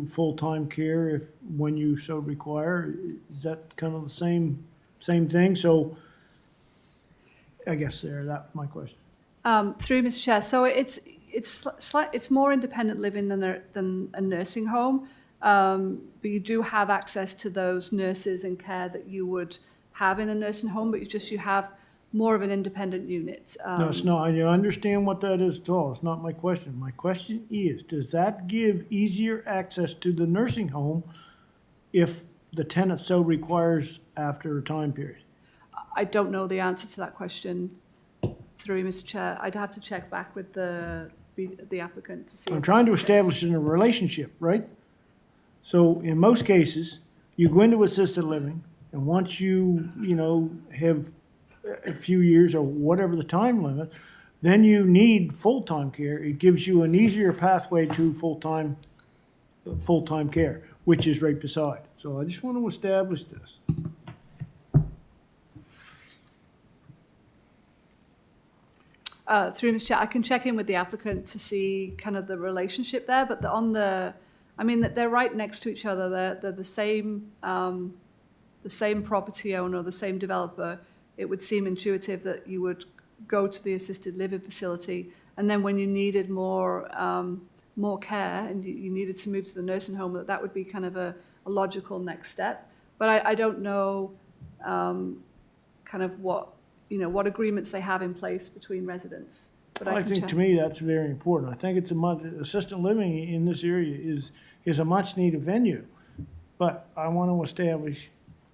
full-time care when you so require? Is that kind of the same thing? So I guess that's my question. Through Mr. Chair, so it's more independent living than a nursing home. But you do have access to those nurses and care that you would have in a nursing home, but you have more of an independent unit. No, it's not. I understand what that is at all. It's not my question. My question is, does that give easier access to the nursing home if the tenant so requires after a time period? I don't know the answer to that question. Through Mr. Chair, I'd have to check back with the applicant to see. I'm if trying to that's the case. establish a relationship, right? So in most cases, you go into assisted living, and once you have a few years or whatever the time limit, then you need full-time care. It gives you an easier pathway to full-time care, which is right beside. So I just want to establish this. Through Mr. Chair, I can check in with the applicant to see kind of the relationship there, but on the I mean, that they're right next to each other. They're the same property owner, the same developer. It would seem intuitive that you would go to the assisted living facility, and then when you needed more care and you needed to move to the nursing home, that would be kind of a logical next step. But I don't know kind of what agreements they have in place between residents. But I can think check. to me, that's very important. I think assisted living in this area is a much-needed venue. But I want to establish,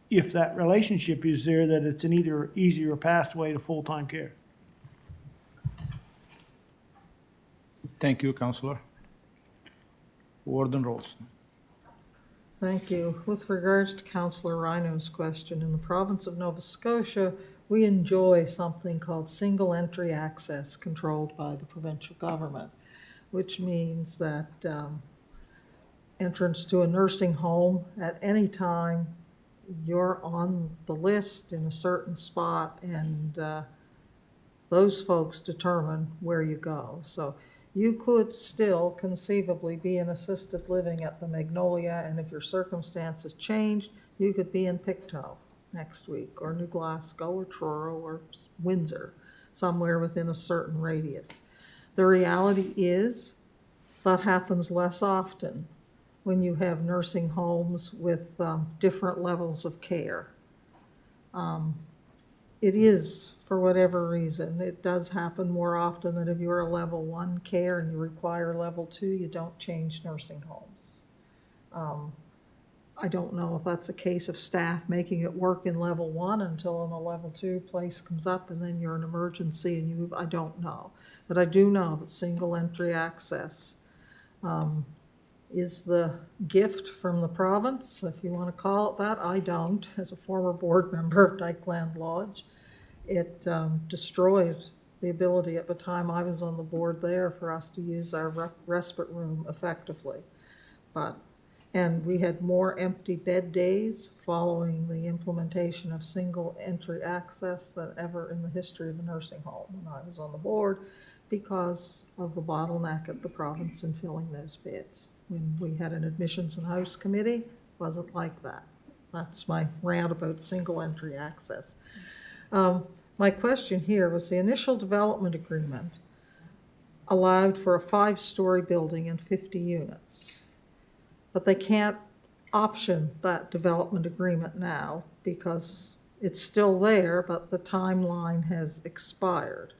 if that relationship is there, that it's an either easier pathway to full-time care. Thank you, Councillor. Warden Rolston. Thank you. With regards to Councillor Rhino's question, in the province of Nova Scotia, we enjoy something called single entry access controlled by the provincial government, which means that entrance to a nursing home at any time, you're on the list in a certain spot, and those folks determine where you go. So you could still conceivably be in assisted living at the Magnolia, and if your circumstances changed, you could be in Pictou next week, or New Glasgow, or Truro, or Windsor, somewhere within a certain radius. The reality is that happens less often when you have nursing homes with different levels of care. It is, for whatever reason, it does happen more often that if you're a level 1 care and you require level 2, you don't change nursing homes. I don't know if that's a case of staff making it work in level 1 until a level 2 place comes up and then you're an emergency and you move. I don't know. But I do know that single entry access is the gift from the province, if you want to call it that. I don't, as a former board member of Dykeland Lodge. It destroyed the ability at the time I was on the board there for us to use our respite room effectively. And we had more empty bed days following the implementation of single entry access than ever in the history of a nursing home when I was on the board, because of the bottleneck at the province in filling those beds. When we had an admissions and house committee, it wasn't like that. That's my rant about single entry access. My question here was, the initial development agreement allowed for a 5-story building and 50 units. But they can't option that development agreement now because it's still there, but the timeline has expired.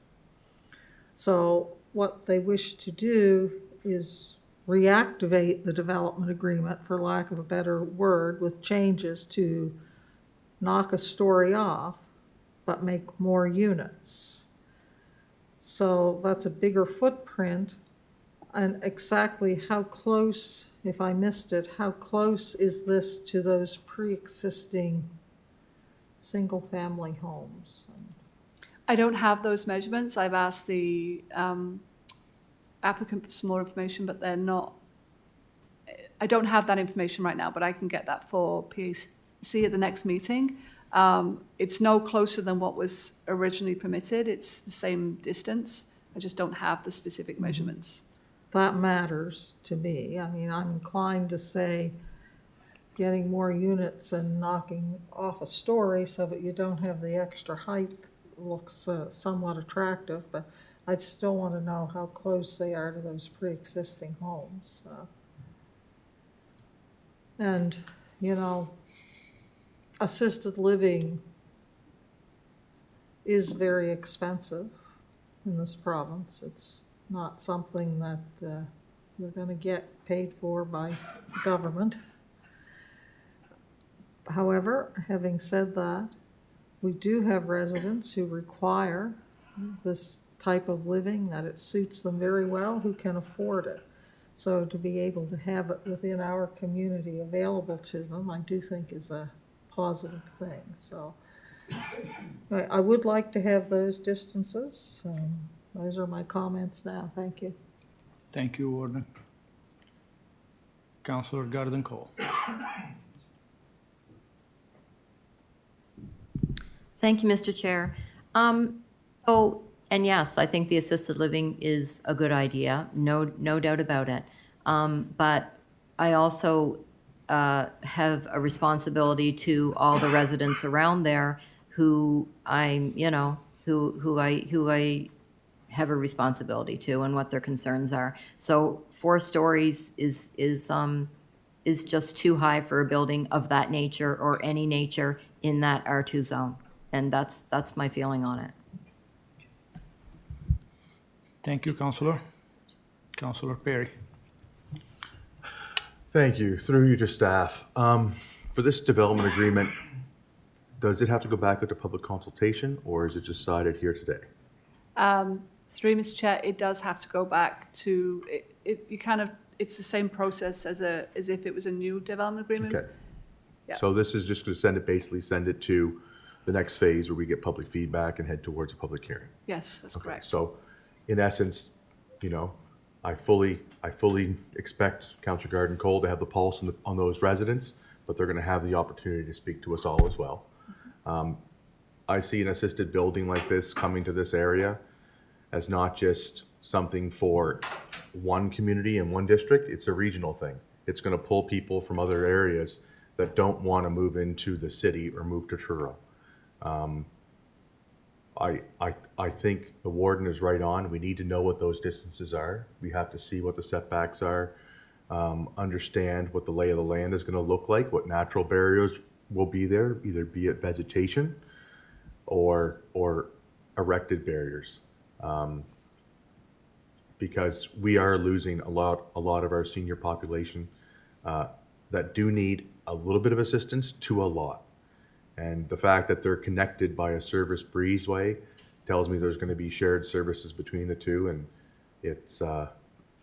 So what they wish to do is reactivate the development agreement, for lack of a better word, with changes to knock a story off, but make more units. So that's a bigger footprint. And exactly how close, if I missed it, how close is this to those pre-existing single-family homes? I don't have those measurements. I've asked the applicant for some more information, but they're not. I don't have that information right now, but I can get that for PAC at the next meeting. It's no closer than what was originally permitted. It's the same distance. I just don't have the specific measurements. That matters to me. I mean, I'm inclined to say getting more units and knocking off a story so that you don't have the extra height looks somewhat attractive, but I'd still want to know how close they are to those pre-existing homes. And, you know, assisted living is very expensive in this province. It's not something that you're going to get paid for by the government. However, having said that, we do have residents who require this type of living, that it suits them very well, who can afford it. So to be able to have it within our community available to them, I do think is a positive thing. So I would like to have those distances. Those are my comments now. Thank you. Thank you, Warden. Councillor Garden Cole. Thank you, Mr. Chair. And yes, I think the assisted living is a good idea, no doubt about it. But I also have a responsibility to all the residents around there who I'm, you know, who I have a responsibility to and what their concerns are. So 4 stories is just too high for a building of that nature or any nature in that R2 zone. And that's my feeling on it. Thank you, Councilor. Councilor Perry. Thank you. Through you to staff. For this development agreement, does it have to go back into public consultation, or is it decided here today? Through Mr. Chair, it does have to go back to, it's the same process as if it was a new development agreement. Okay. Yeah. So this is just going to basically send it to the next phase where we get public feedback and head towards a public hearing. Yes, that's Okay, correct. so in essence, I fully expect Councillor Garden Cole to have the pulse on those residents, but they're going to have the opportunity to speak to us all as well. I see an assisted building like this coming to this area as not just something for one community in one district, it's a regional thing. It's going to pull people from other areas that don't want to move into the city or move to Truro. I think the warden is right on. We need to know what those distances are. We have to see what the setbacks are, understand what the lay of the land is going to look like, what natural barriers will be there, either be it vegetation or erected barriers. Because we are losing a lot of our senior population that do need a little bit of assistance to a lot. And the fact that they're connected by a service breezeway tells me there's going to be shared services between the two, and it's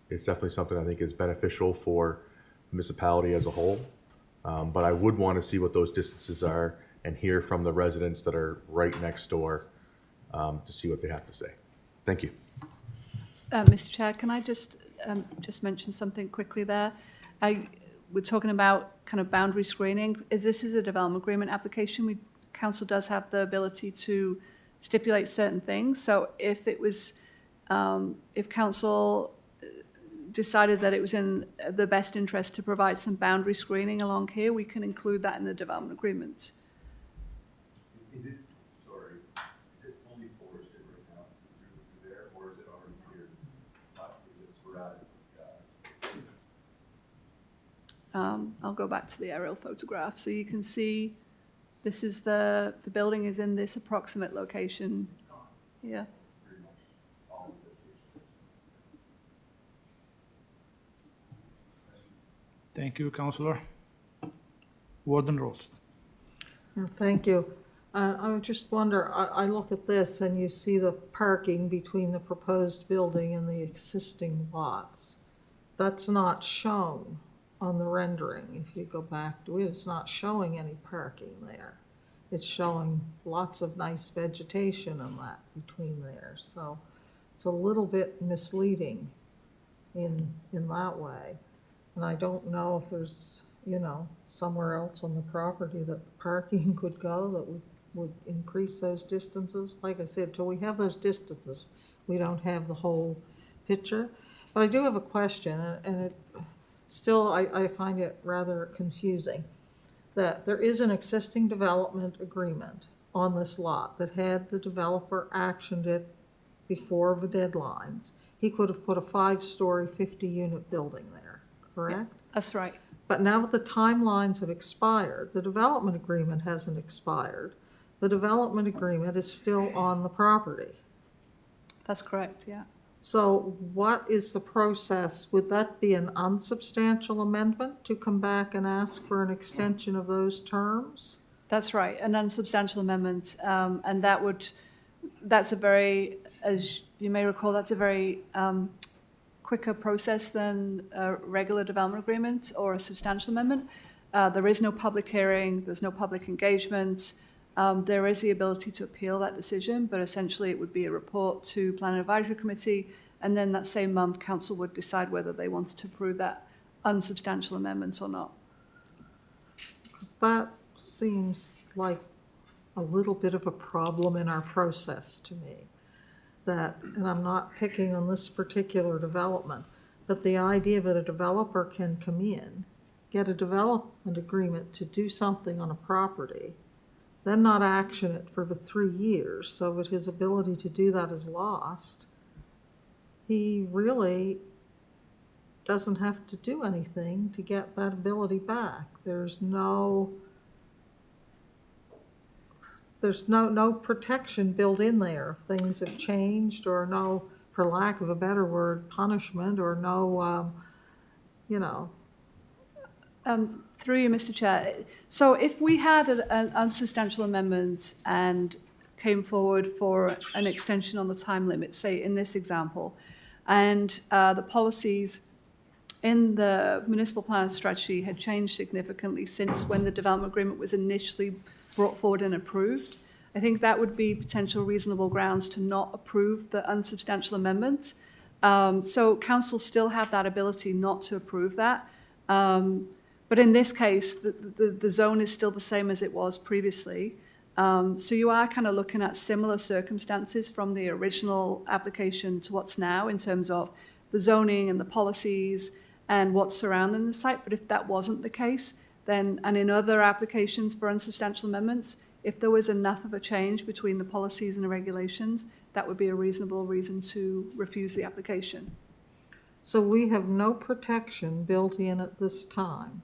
definitely something I think is beneficial for the municipality as a whole. But I would want to see what those distances are and hear from the residents that are right next door to see what they have to say. Thank you. Mr. Chair, can I just mention something quickly there? We're talking about kind of boundary screening. This is a development agreement application. Council does have the ability to stipulate certain things. So if it was, if council decided that it was in the best interest to provide some boundary screening along here, we can include that in the development agreement. Is it fully forested right now through there, or is it already cleared? Is it sporadic? I'll go back to the aerial photograph. So you can see this is the building is in this approximate location. Yeah. Thank you, Councilor. Warden Rolston. Thank you. I would just wonder, I look at this and you see the parking between the proposed building and the existing lots. That's not shown on the rendering. If you go back to it, it's not showing any parking there. It's showing lots of nice vegetation and that between there. So it's a little bit misleading in that way. And I don't know if there's, somewhere else on the property that the parking could go that would increase those distances. Like I said, till we have those distances, we don't have the whole picture. But I do have a question, and it still, I find it rather confusing, that there is an existing development agreement on this lot that had the developer actioned it before the deadlines. He could have put a 5-story, 50-unit building there, correct? Yeah, that's right. But now that the timelines have expired, the development agreement hasn't expired. The development agreement is still on the property. That's correct, yeah. So what is the process? Would that be an unsubstantial amendment to come back and ask for an extension of those terms? That's right, an unsubstantial amendment. And that's a very, as you may recall, that's a very quicker process than a regular development agreement or a substantial amendment. There is no public hearing, there's no public engagement. There is the ability to appeal that decision, but essentially it would be a report to Planning Advisory Committee, and then that same month, council would decide whether they wanted to approve that unsubstantial amendment or not. Because that seems like a little bit of a problem in our process to me. And I'm not picking on this particular development, But the idea that a developer can come in, get a development agreement to do something on a property, then not action it for the 3 years so that his ability to do that is lost, he really doesn't have to do anything to get that ability back. There's no protection built in there if things have changed, or no, for lack of a better word, punishment, or no, you know. Through you, Mr. Chair. So if we had an unsubstantial amendment and came forward for an extension on the time limit, say in this example, and the policies in the municipal plan strategy had changed significantly since when the development agreement was initially brought forward and approved, I think that would be potential reasonable grounds to not approve the unsubstantial amendment. So council still have that ability not to approve that. But in this case, the zone is still the same as it was previously. So you are kind of looking at similar circumstances from the original application to what's now in terms of the zoning and the policies and what's surrounding the site. But if that wasn't the case, then, and in other applications for unsubstantial amendments, if there was enough of a change between the policies and the regulations, that would be a reasonable reason to refuse the application. So we have no protection built in at this time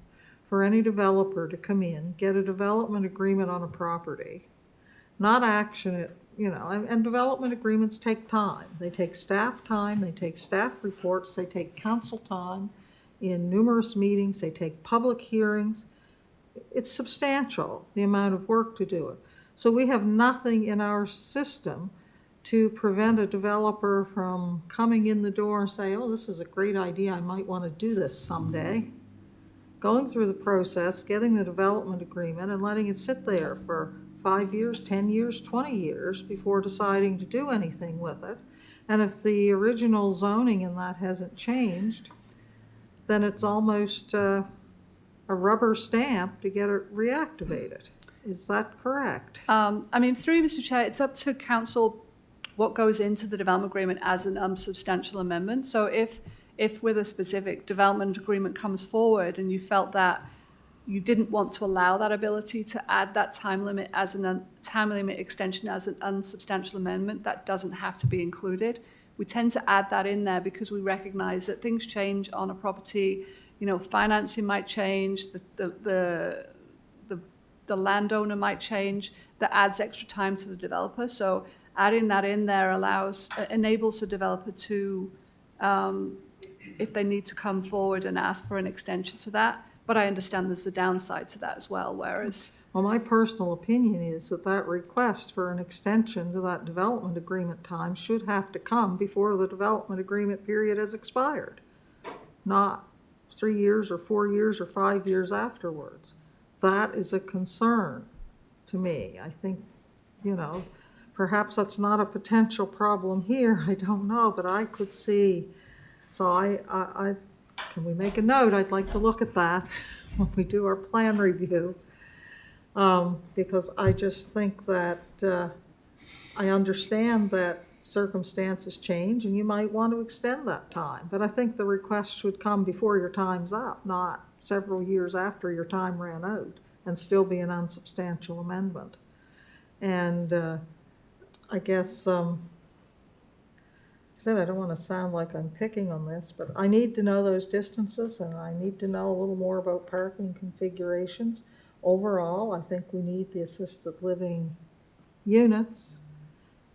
for any developer to come in, get a development agreement on a property, not action it, you know, and development agreements take time. They take staff time, they take staff reports, they take council time in numerous meetings, they take public hearings. It's substantial, the amount of work to do it. So we have nothing in our system to prevent a developer from coming in the door and say, oh, this is a great idea, I might want to do this someday. Going through the process, getting the development agreement and letting it sit there for 5 years, 10 years, 20 years before deciding to do anything with it. And if the original zoning in that hasn't changed, then it's almost a rubber stamp to get it reactivated. Is that correct? I mean, through you, Mr. Chair, it's up to council what goes into the development agreement as an unsubstantial amendment. So if with a specific development agreement comes forward and you felt that you didn't want to allow that ability to add that time limit as time limit extension as an unsubstantial amendment, that doesn't have to be included. We tend to add that in there because we recognize that things change on a property. You know, financing might change, the landowner might change. That adds extra time to the developer. So adding that in there enables the developer to, if they need to come forward and ask for an extension to that. But I understand there's a downside to that as well, whereas... Well, my personal opinion is that that request for an extension to that development agreement time should have to come before the development agreement period has expired, not 3 years or 4 years or 5 years afterwards. That is a concern to me. I think, you know, perhaps that's not a potential problem here, I don't know, but I could see. So I can we make a note? I'd like to look at that when we do our plan review. Because I just think that I understand that circumstances change and you might want to extend that time. But I think the request should come before your time's up, not several years after your time ran out, and still be an unsubstantial amendment. And I guess, I said I don't want to sound like I'm picking on this, but I need to know those distances and I need to know a little more about parking configurations. Overall, I think we need the assisted living units.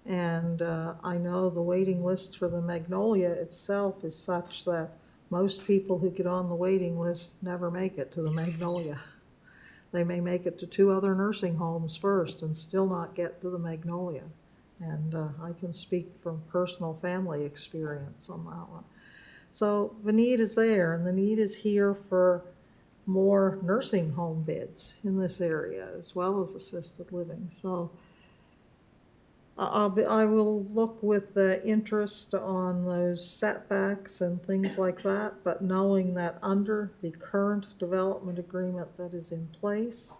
And I know the waiting list for the Magnolia itself is such that most people who get on the waiting list never make it to the Magnolia. They may make it to 2 other nursing homes first and still not get to the Magnolia. And I can speak from personal family experience on that one. So the need is there, and the need is here for more nursing home beds in this area as well as assisted living. So I will look with interest on those setbacks and things like that, but knowing that under the current development agreement that is in place,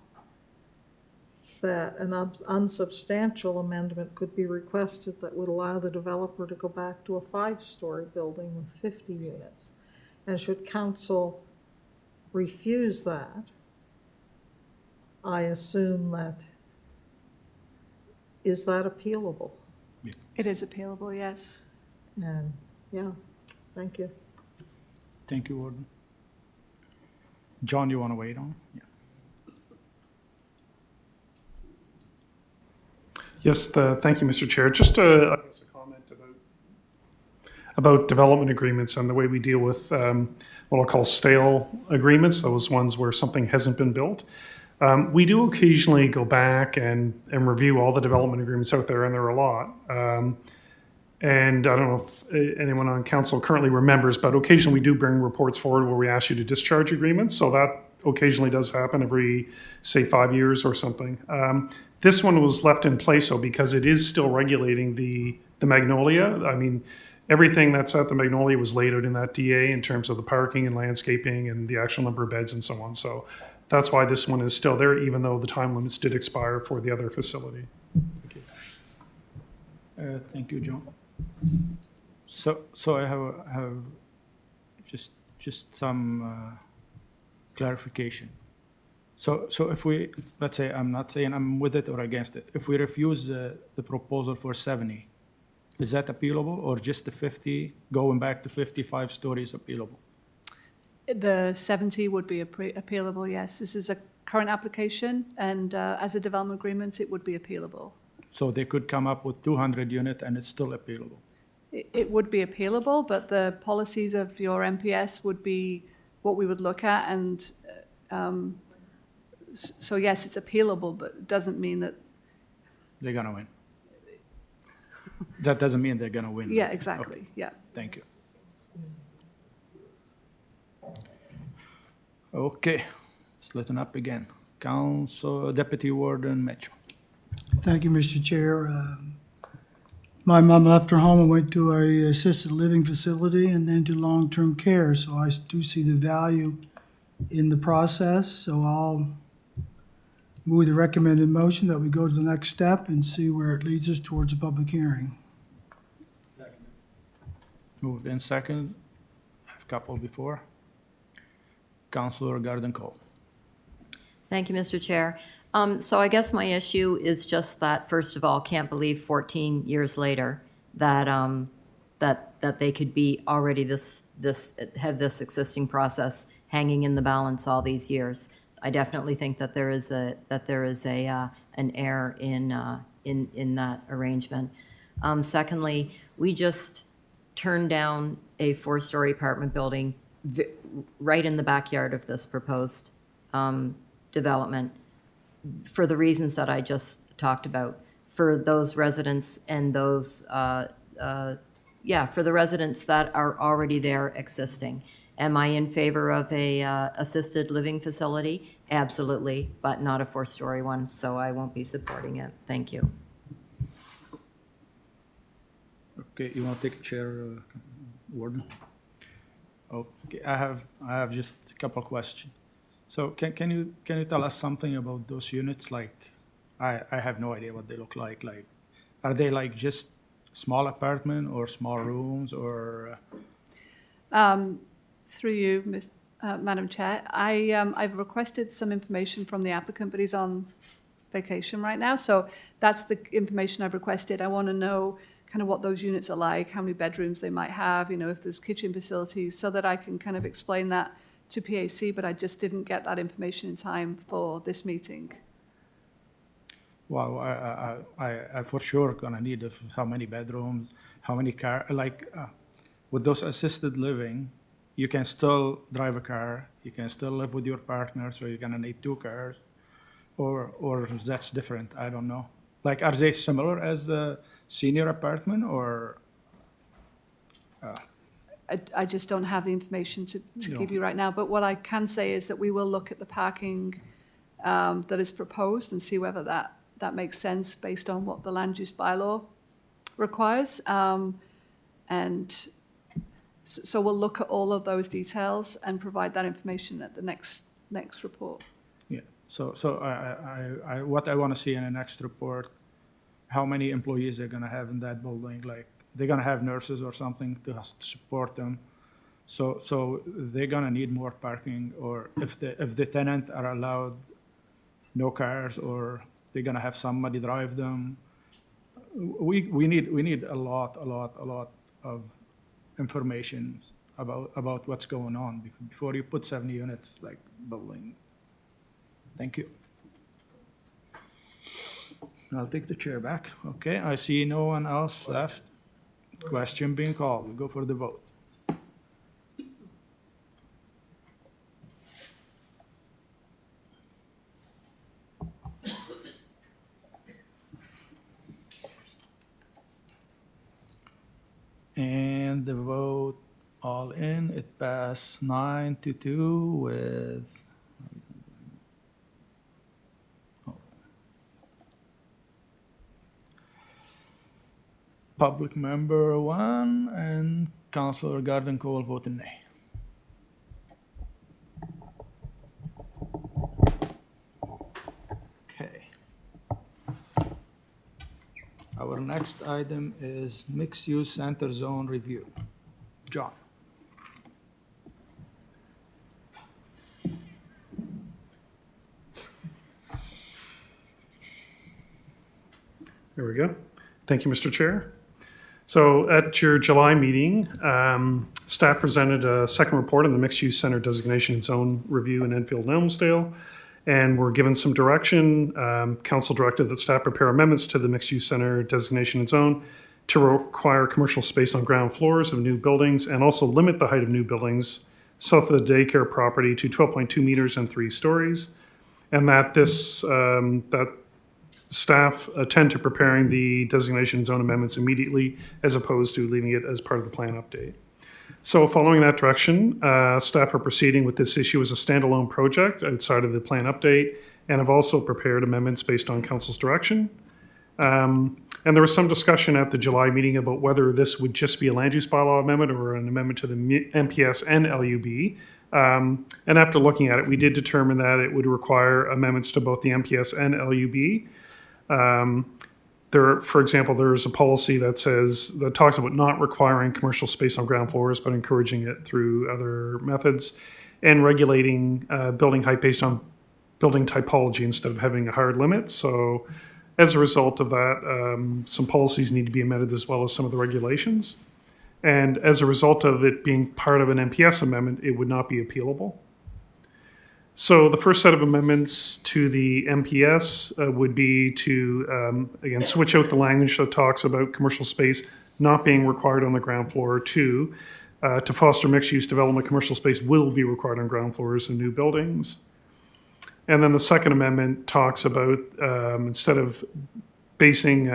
that an unsubstantial amendment could be requested that would allow the developer to go back to a 5-story building with 50 units. And should council refuse that, I assume that, is that appealable? It is appealable, yes. And, yeah, thank you. Thank you, Warden. John, you want to wait on? Yeah. Yes, thank you, Mr. Chair. Just I guess a comment about development agreements and the way we deal with what I'll call stale agreements, those ones where something hasn't been built. We do occasionally go back and review all the development agreements out there, and there are a lot. And I don't know if anyone on council currently remembers, but occasionally we do bring reports forward where we ask you to discharge agreements. So that occasionally does happen every, say, 5 years or something. This one was left in place, though, because it is still regulating the Magnolia. I mean, everything that's at the Magnolia was laid out in that DA in terms of the parking and landscaping and the actual number of beds and so on. So that's why this one is still there, even though the time limits did expire for the other facility. Thank you, John. So I have just some clarification. So if we, let's say, I'm not saying I'm with it or against it. If we refuse the proposal for 70, is that appealable, or just the 50, going back to 55 stories appealable? The 70 would be appealable, yes. This is a current application, and as a development agreement, it would be appealable. So they could come up with 200 unit and it's still appealable? It would be appealable, but the policies of your MPS would be what we would look at, and so yes, it's appealable, but it doesn't mean that. They're gonna win. That doesn't mean they're gonna win. Yeah, exactly, Okay. yeah. Thank you. Okay, splitting up again. Council Deputy Warden Mitchell. Thank you, Mr. Chair. My mom left her home and went to a assisted living facility and then to long-term care, so I do see the value in the process. So I'll move the recommended motion that we go to the next step and see where it leads us towards a public hearing. Moved in second. I have a couple before. Councilor Garden Cole. Thank you, Mr. Chair. So I guess my issue is just that, first of all, can't believe 14 years later that that they could be already have this existing process hanging in the balance all these years. I definitely think that there is an error in that arrangement. Secondly, we just turned down a 4-story apartment building right in the backyard of this proposed development for the reasons that I just talked about, for those residents and those, for the residents that are already there existing. Am I in favor of a assisted living facility? Absolutely, but not a 4-story one, so I won't be supporting it. Thank you. Okay, you want to take a chair, Warden? Okay, I have just a couple questions. So can you tell us something about those units? Like, I have no idea what they look like. Like, are they like just small apartment or small rooms or? Through you, Madam Chair, I've requested some information from the applicant, but he's on vacation right now. So that's the information I've requested. I want to know kind of what those units are like, how many bedrooms they might have, you know, if there's kitchen facilities, so that I can kind of explain that to PAC, but I just didn't get that information in time for this meeting. Well, I for sure gonna need how many bedrooms, how many car, like, with those assisted living, you can still drive a car, you can still live with your partner, so you're gonna need 2 cars, or that's different, I don't know. Like, are they similar as the senior apartment, or? I just don't have the information to No. give you right now, but what I can say is that we will look at the parking that is proposed and see whether that makes sense based on what the land use bylaw requires. And so we'll look at all of those details and provide that information at the next report. Yeah, so I what I want to see in the next report, how many employees they're gonna have in that building, like, they're gonna have nurses or something to support them, So they're gonna need more parking, or if the tenant are allowed no cars, or they're gonna have somebody drive them. We need a lot of information about what's going on before you put 70 units like building. Thank you. I'll take the chair back. Okay, I see no one else left. Question being called. We'll go for the vote. And the vote all in, it passed 9-2 with public member 1 and Councilor Garden Cole voting nay. Okay. Our next item is mixed-use center zone review. John. There we go. Thank you, Mr. Chair. So at your July meeting, staff presented a second report on the mixed-use center designation zone review in Enfield and Elmsdale, and were given some direction. Council directed that staff prepare amendments to the mixed-use center designation and zone to require commercial space on ground floors of new buildings and also limit the height of new buildings south of the daycare property to 12.2 meters and 3 stories. And that that staff attend to preparing the designation zone amendments immediately as opposed to leaving it as part of the plan update. So following that direction, staff are proceeding with this issue as a standalone project outside of the plan update, and have also prepared amendments based on council's direction. And there was some discussion at the July meeting about whether this would just be a land use bylaw amendment or an amendment to the MPS and LUB. And after looking at it, we did determine that it would require amendments to both the MPS and LUB. For example, there's a policy that talks about not requiring commercial space on ground floors, but encouraging it through other methods, and regulating building height based on building typology instead of having a hard limit. So as a result of that, some policies need to be amended as well as some of the regulations. And as a result of it being part of an MPS amendment, it would not be appealable. So the first set of amendments to the MPS would be to, again, switch out the language that talks about commercial space not being required on the ground floor to foster mixed-use development, commercial space will be required on ground floors in new buildings. And then the second amendment talks about, instead of basing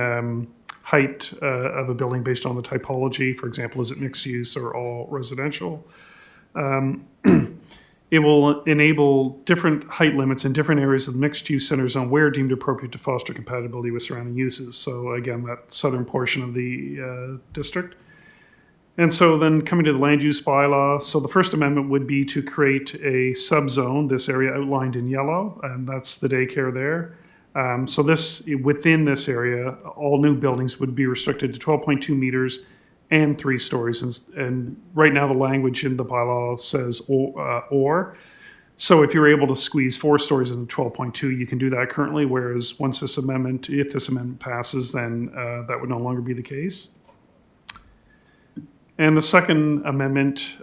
height of a building based on the typology, for example, is it mixed use or all residential, it will enable different height limits in different areas of the mixed-use center zone where deemed appropriate to foster compatibility with surrounding uses. So again, that southern portion of the district. And so then coming to the land use bylaw, so the first amendment would be to create a subzone, this area outlined in yellow, and that's the daycare there. So within this area, all new buildings would be restricted to 12.2 meters and 3 stories. And right now the language in the bylaw says or. So if you're able to squeeze 4 stories into 12.2, you can do that currently, whereas if this amendment passes, then that would no longer be the case. And the second amendment,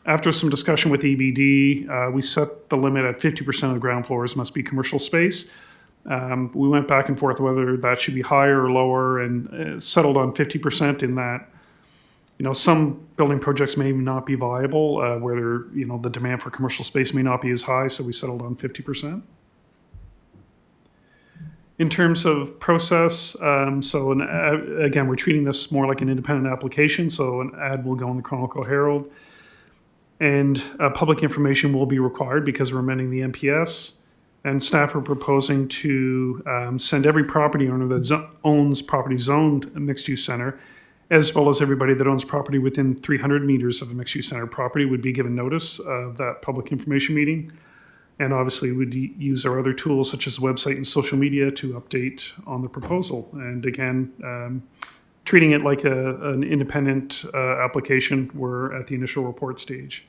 after some discussion with EBD, we set the limit at 50% of the ground floors must be commercial space. We went back and forth whether that should be higher or lower, and settled on 50% in that, some building projects may not be viable, where the demand for commercial space may not be as high, so we settled on 50%. In terms of process, again, we're treating this more like an independent application, so an ad will go in the Chronicle Herald, and public information will be required because we're amending the MPS, and staff are proposing to send every property owner that owns property zoned mixed-use center, as well as everybody that owns property within 300 meters of a mixed-use center property would be given notice of that public information meeting. And obviously we'd use our other tools such as the website and social media to update on the proposal. And again, treating it like an independent application. We're at the initial report stage.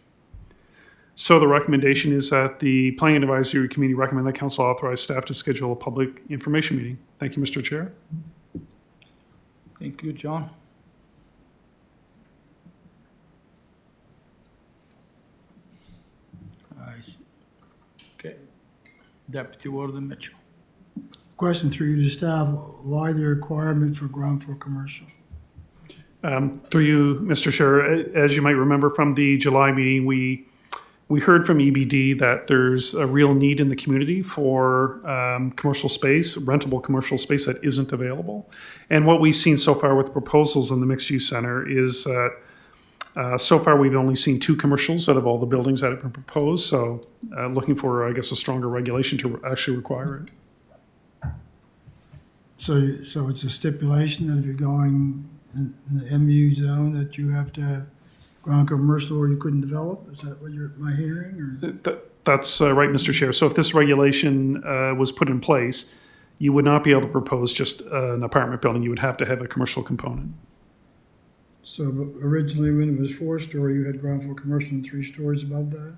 So the recommendation is that the Planning Advisory Committee recommend that council authorize staff to schedule a public information meeting. Thank you, Mr. Chair. Thank you, John. I see. Okay. Deputy Warden Mitchell. Question through you to staff, why the requirement for ground floor commercial? Through you, Mr. Chair, as you might remember from the July meeting, we heard from EBD that there's a real need in the community for commercial space, rentable commercial space that isn't available. And what we've seen so far with proposals in the mixed-use center is that so far we've only seen 2 commercials out of all the buildings that have been proposed. So looking for, I guess, a stronger regulation to actually require it. So it's a stipulation that if you're going in the MU zone that you have to have ground commercial or you couldn't develop? Is that what am I hearing? Or? That's right, Mr. Chair. So if this regulation was put in place, you would not be able to propose just an apartment building. You would have to have a commercial component. So originally when it was 4-story, you had ground floor commercial and 3 stories above that?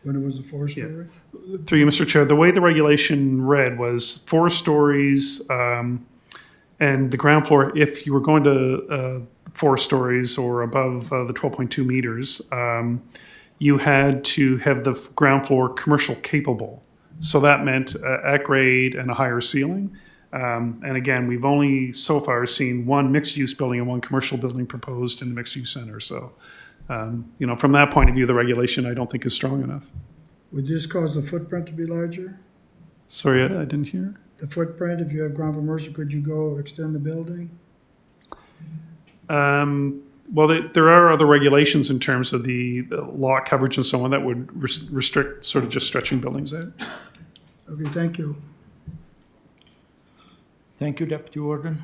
When it was a 4-story? Yeah. Through you, Mr. Chair, the way the regulation read was 4 stories and the ground floor, if you were going to 4 stories or above the 12.2 meters, you had to have the ground floor commercial capable. So that meant at grade and a higher ceiling. And again, we've only so far seen 1 mixed-use building and 1 commercial building proposed in the mixed-use center. So, from that point of view, the regulation I don't think is strong enough. Would this cause the footprint to be larger? Sorry, I didn't hear. The footprint, if you have ground commercial, could you go extend the building? Well, there are other regulations in terms of the lot coverage and so on that would restrict sort of just stretching buildings out. Okay, thank you. Thank you, Deputy Warden.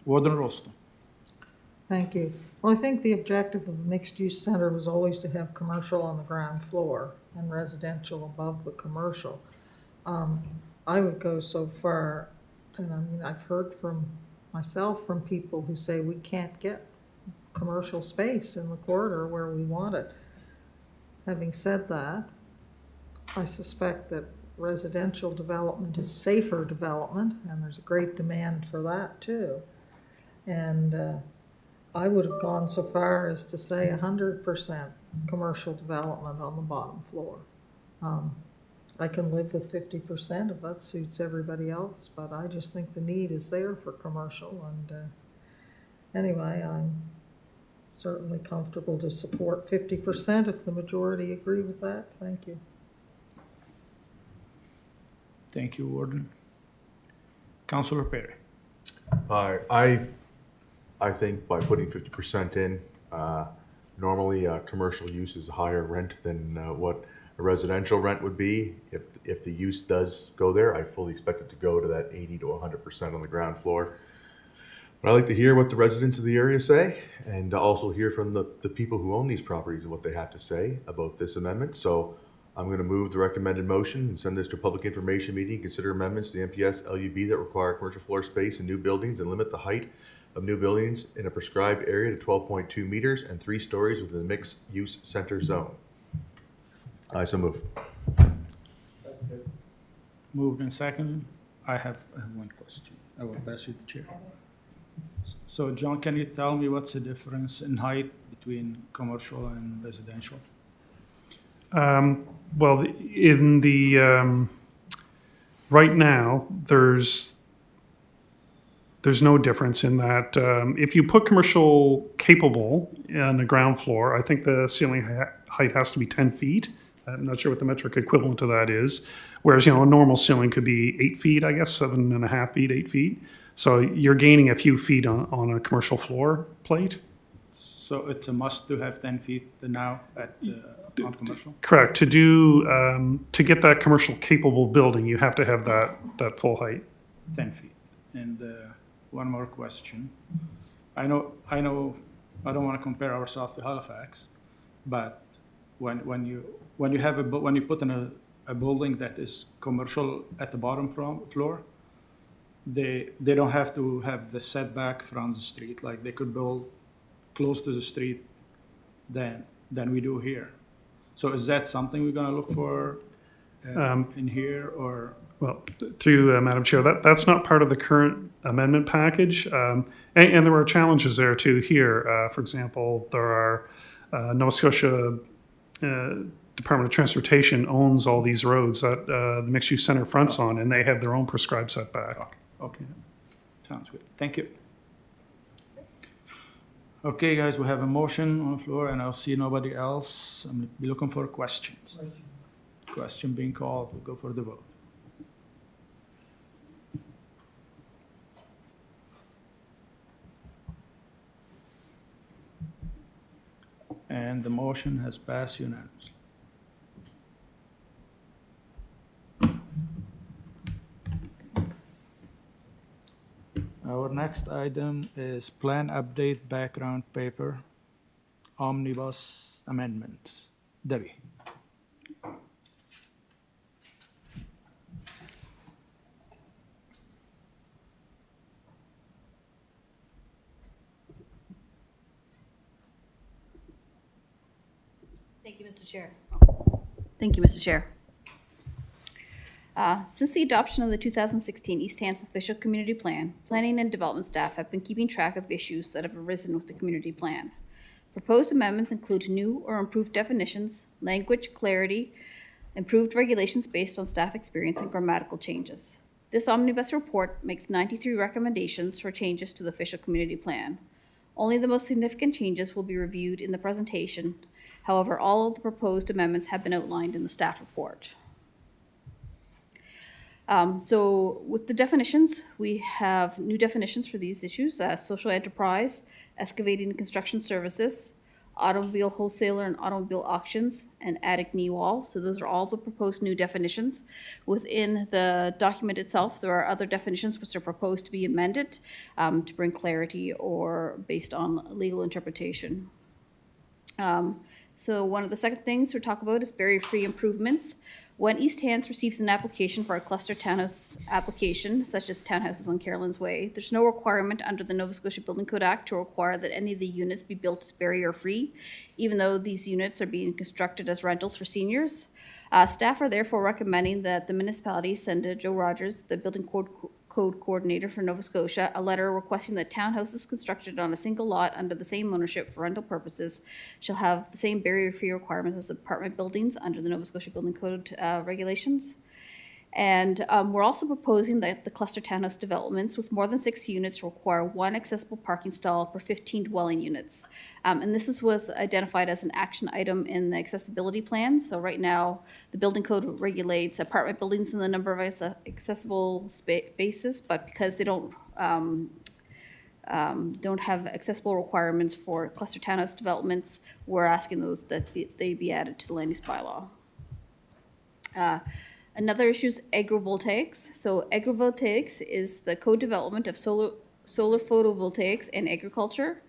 Warden Ralston. Thank you. Well, I think the objective of the mixed-use center was always to have commercial on the ground floor and residential above the commercial. I would go so far, and I mean, I've heard from myself from people who say we can't get commercial space in the corridor where we want it. Having said that, I suspect that residential development is safer development, and there's a great demand for that too. And I would have gone so far as to say 100% commercial development on the bottom floor. I can live with 50% if that suits everybody else, but I just think the need is there for commercial. And anyway, I'm certainly comfortable to support 50% if the majority agree with that. Thank you. Thank you, Warden. Councilor Perry. I think by putting 50% in, normally commercial use is a higher rent than what a residential rent would be. If the use does go there, I fully expect it to go to that 80 to 100% on the ground floor. But I like to hear what the residents of the area say, and also hear from the people who own these properties and what they have to say about this amendment. So I'm going to move the recommended motion and send this to a public information meeting. Consider amendments to the MPS LUB that require commercial floor space in new buildings and limit the height of new buildings in a prescribed area to 12.2 meters and 3 stories within the mixed-use center zone. I so move. Moved and seconded. I have one question. I will pass you the chair. So, John, can you tell me what's the difference in height between commercial and residential? Well, in the right now, there's no difference in that. If you put commercial capable on the ground floor, I think the ceiling height has to be 10 feet. I'm not sure what the metric equivalent to that is. Whereas, a normal ceiling could be 8 feet, I guess, 7.5 feet, 8 feet. So you're gaining a few feet on a commercial floor plate. So it's a must to have 10 feet now on commercial? Correct. To get that commercial capable building, you have to have that full height. 10 feet. And one more question. I know I don't want to compare ourselves to Halifax, but when you put in a building that is commercial at the bottom floor, they don't have to have the setback from the street, like they could build close to the street than we do here. So is that something we're gonna look for in here, or? Well, through Madam Chair, that's not part of the current amendment package. And there are challenges there too here. For example, there are Nova Scotia Department of Transportation owns all these roads that the mixed-use center fronts on, and they have their own prescribed setback. Okay, sounds good. Thank you. Okay, guys, we have a motion on the floor, and I'll see nobody else. I'm be looking for questions. Question being called, we'll go for the vote. And the motion has passed unanimously. Our next item is plan update background paper, omnibus amendments. Debbie. Thank you, Mr. Chair. Thank you, Mr. Chair. Since the adoption of the 2016 East Hants Official Community Plan, planning and development staff have been keeping track of issues that have arisen with the community plan. Proposed amendments include new or improved definitions, language clarity, improved regulations based on staff experience, and grammatical changes. This omnibus report makes 93 recommendations for changes to the official community plan. Only the most significant changes will be reviewed in the presentation. However, all of the proposed amendments have been outlined in the staff report. So with the definitions, we have new definitions for these issues: social enterprise, excavating and construction services, automobile wholesaler and automobile auctions, and attic knee wall. So those are all the proposed new definitions. Within the document itself, there are other definitions which are proposed to be amended to bring clarity or based on legal interpretation. So one of the second things we talk about is barrier-free improvements. When East Hants receives an application for a cluster townhouse application, such as townhouses on Carolyn's Way, there's no requirement under the Nova Scotia Building Code Act to require that any of the units be built as barrier-free, even though these units are being constructed as rentals for seniors. Staff are therefore recommending that the municipality send to Joe Rogers, the Building Code Coordinator for Nova Scotia, a letter requesting that townhouses constructed on a single lot under the same ownership for rental purposes shall have the same barrier-free requirements as apartment buildings under the Nova Scotia Building Code regulations. And we're also proposing that the cluster townhouse developments with more than 6 units require 1 accessible parking stall per 15 dwelling units. And this was identified as an action item in the accessibility plan. So right now, the building code regulates apartment buildings and the number of accessible spaces, but because they don't have accessible requirements for cluster townhouse developments, we're asking those that they be added to the land use bylaw. Another issue is agrivoltaics. So agrivoltaics is the co-development of solar photovoltaics and agriculture.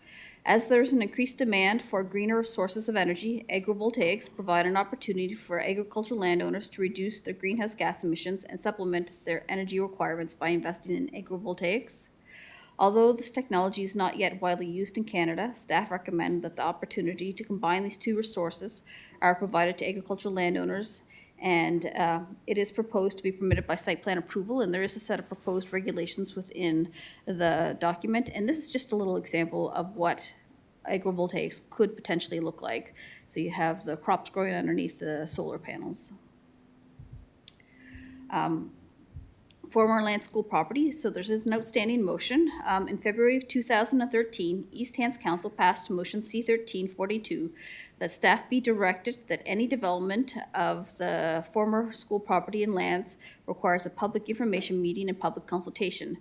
As there's an increased demand for greener sources of energy, agrivoltaics provide an opportunity for agricultural landowners to reduce their greenhouse gas emissions and supplement their energy requirements by investing in agrivoltaics. Although this technology is not yet widely used in Canada, staff recommend that the opportunity to combine these two resources are provided to agricultural landowners, and it is proposed to be permitted by site plan approval, and there is a set of proposed regulations within the document. And this is just a little example of what agrivoltaics could potentially look like. So you have the crops growing underneath the solar panels. Former land school property. So there's an outstanding motion. In February of 2013, East Hants Council passed motion C-1342 that staff be directed that any development of the former school property and lands requires a public information meeting and public consultation.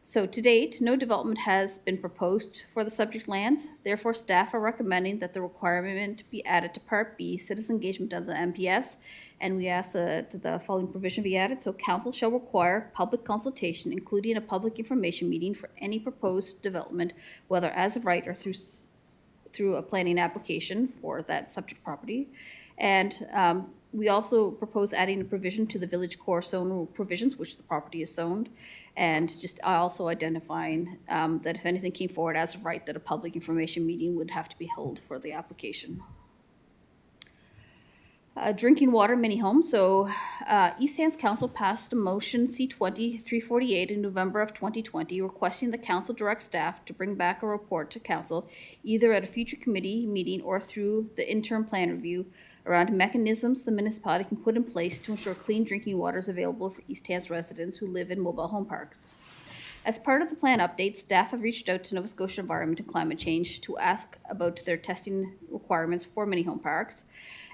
So to date, no development has been proposed for the subject lands. Therefore, staff are recommending that the requirement be added to Part B, citizen engagement of the MPS, and we ask that the following provision be added. So council shall require public consultation, including a public information meeting for any proposed development, whether as of right or through a planning application for that subject property. And We also propose adding a provision to the village core zone rule provisions, which the property is zoned, and just also identifying that if anything came forward as of right, that a public information meeting would have to be held for the application. Drinking water mini home. So East Hants Council passed a motion C-20-348 in November of 2020 requesting the council direct staff to bring back a report to council either at a future committee meeting or through the interim plan review around mechanisms the municipality can put in place to ensure clean drinking water is available for East Hants residents who live in mobile home parks. As part of the plan update, staff have reached out to Nova Scotia Environment and Climate Change to ask about their testing requirements for mini home parks.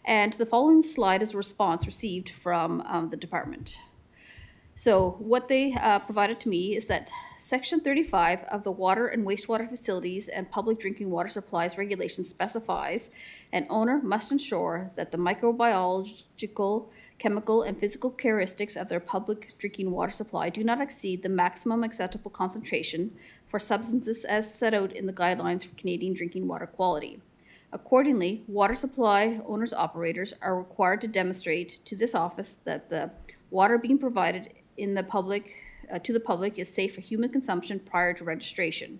And the following slide is a response received from the department. So what they provided to me is that Section 35 of the Water and Wastewater Facilities and Public Drinking Water Supplies Regulation specifies an owner must ensure that the microbiological, chemical, and physical characteristics of their public drinking water supply do not exceed the maximum acceptable concentration for substances as set out in the guidelines for Canadian drinking water quality. Accordingly, water supply owners operators are required to demonstrate to this office that the water being provided in the public to the public is safe for human consumption prior to registration.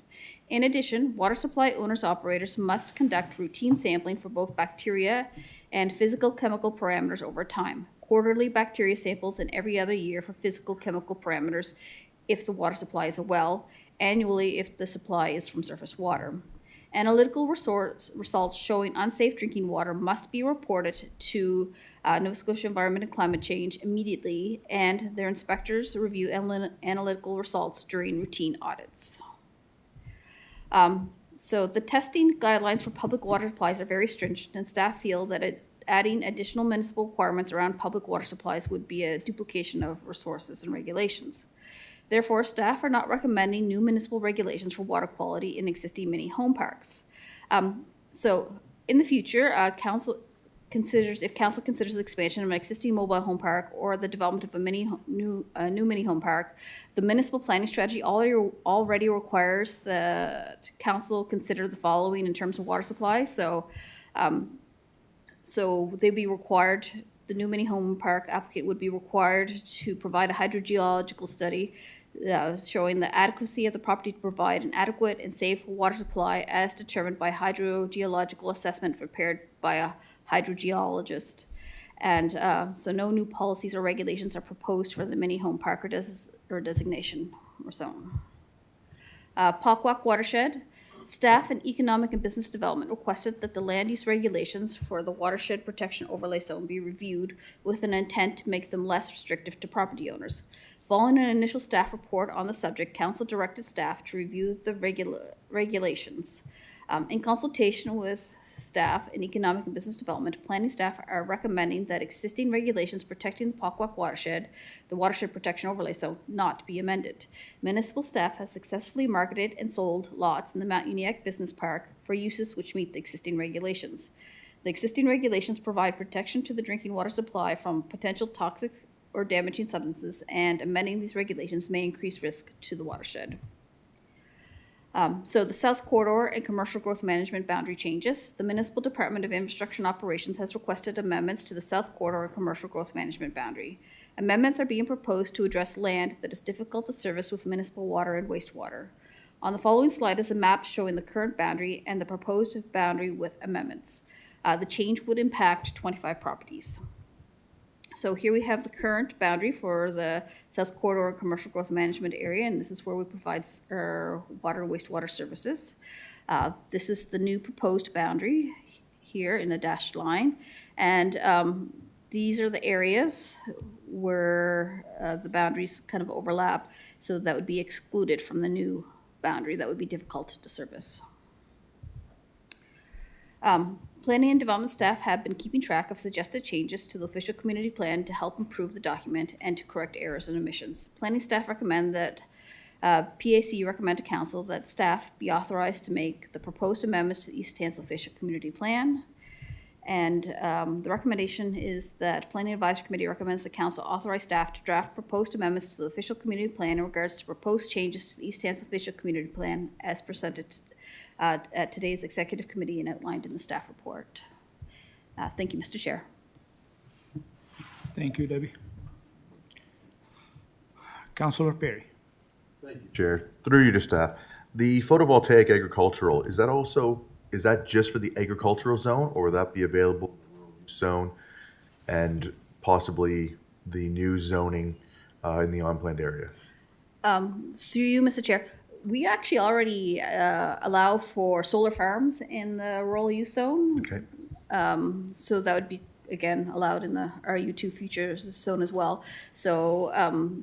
In addition, water supply owners operators must conduct routine sampling for both bacteria and physical chemical parameters over time. Quarterly bacteria samples and every other year for physical chemical parameters if the water supply is a well, annually if the supply is from surface water. Analytical results showing unsafe drinking water must be reported to Nova Scotia Environment and Climate Change immediately, and their inspectors review analytical results during routine audits. So the testing guidelines for public water supplies are very stringent, and staff feel that adding additional municipal requirements around public water supplies would be a duplication of resources and regulations. Therefore, staff are not recommending new municipal regulations for water quality in existing mini home parks. So in the future, if council considers the expansion of an existing mobile home park or the development of a new mini home park, the municipal planning strategy already requires the council consider the following in terms of water supply. So they'd be required. The new mini home park applicant would be required to provide a hydrogeological study showing the adequacy of the property to provide an adequate and safe water supply as determined by hydrogeological assessment prepared by a hydrogeologist. And so no new policies or regulations are proposed for the mini home park or designation or zone. Pockwalk Watershed. Staff and Economic and Business Development requested that the land use regulations for the Watershed Protection Overlay Zone be reviewed with an intent to make them less restrictive to property owners. Following an initial staff report on the subject, council directed staff to review the regulations. In consultation with staff in Economic and Business Development, planning staff are recommending that existing regulations protecting the Pockwalk watershed, the Watershed Protection Overlay Zone, not be amended. Municipal staff has successfully marketed and sold lots in the Mount Uniacke Business Park for uses which meet the existing regulations. The existing regulations provide protection to the drinking water supply from potential toxic or damaging substances, and amending these regulations may increase risk to the watershed. So the South Corridor and Commercial Growth Management boundary changes. The Municipal Department of Infrastructure and Operations has requested amendments to the South Corridor and Commercial Growth Management boundary. Amendments are being proposed to address land that is difficult to service with municipal water and wastewater. On the following slide is a map showing the current boundary and the proposed boundary with amendments. The change would impact 25 properties. So here we have the current boundary for the South Corridor Commercial Growth Management area, and this is where we provide our water and wastewater services. This is the new proposed boundary here in the dashed line, and these are the areas where the boundaries kind of overlap, so that would be excluded from the new boundary. That would be difficult to service. Planning and development staff have been keeping track of suggested changes to the official community plan to help improve the document and to correct errors and omissions. Planning staff recommend that PAC recommend to council that staff be authorized to make the proposed amendments to the East Hants official community plan. And the recommendation is that Planning Advisory Committee recommends the council authorize staff to draft proposed amendments to the official community plan in regards to proposed changes to the East Hants official community plan as presented at today's executive committee and outlined in the staff report. Thank you, Mr. Chair. Thank you, Debbie. Councilor Perry. Chair, through you to staff, the photovoltaic agricultural, is that just for the agricultural zone, or will that be available in the rural use zone and possibly the new zoning in the on-planned area? Through you, Mr. Chair, we actually already allow for solar farms in the rural use zone. Okay, So that would be, again, allowed in the RU2 futures zone as well. So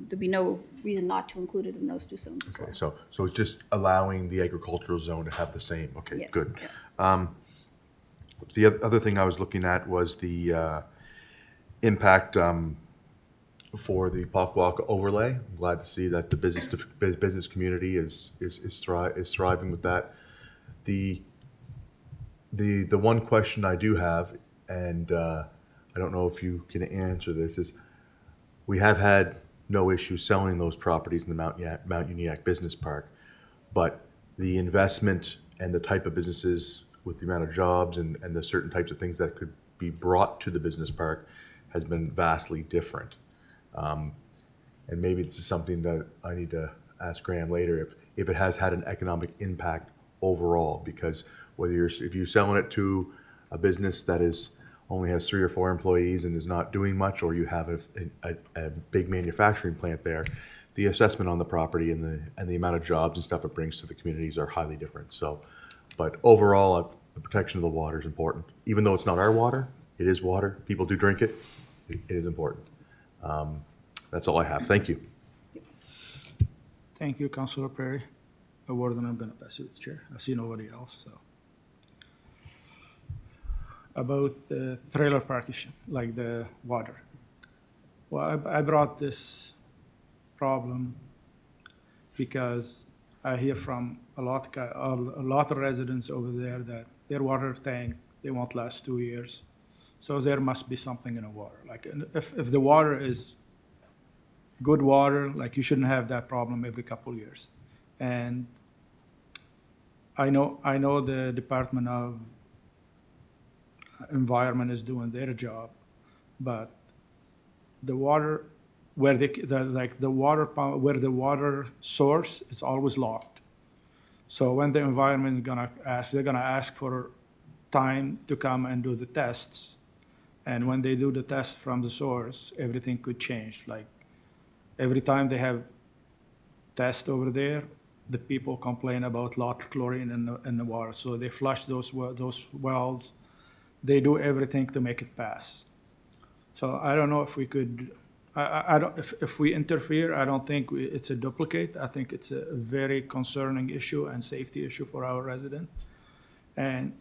there'd be no reason not to include it in those two zones as well. okay, so it's just allowing the agricultural zone to have the same, okay, Yes, good. yeah. The other thing I was looking at was the impact for the Pockwalk overlay. I'm glad to see that the business community is thriving with that. The one question I do have, and I don't know if you can answer this, is we have had no issue selling those properties in the Mount Uniacke Business Park, but the investment and the type of businesses with the amount of jobs and the certain types of things that could be brought to the business park has been vastly different. And maybe this is something that I need to ask Graham later, if it has had an economic impact overall, because if you're selling it to a business that only has 3 or 4 employees and is not doing much, or you have a big manufacturing plant there, the assessment on the property and the amount of jobs and stuff it brings to the communities are highly different. So, but overall, the protection of the water is important. Even though it's not our water, it is water. People do drink it. It is important. That's all I have. Thank you. Thank you, Councilor Perry. A word, and I'm going to pass it to the chair. I see nobody else, so. About the trailer park issue, like the water. Well, I brought this problem because I hear from a lot of residents over there that their water tank, they won't last 2 years. So there must be something in the water. Like if the water is good water, like you shouldn't have that problem every couple of years. And I know the Department of Environment is doing their job, but the water where the water source is always locked. So when the environment is they're gonna ask for time to come and do the tests. And when they do the test from the source, everything could change. Like every time they have test over there, the people complain about lot of chlorine in the water. So they flush those wells. They do everything to make it pass. So I don't know if we could, if we interfere, I don't think it's a duplicate. I think it's a very concerning issue and safety issue for our residents. And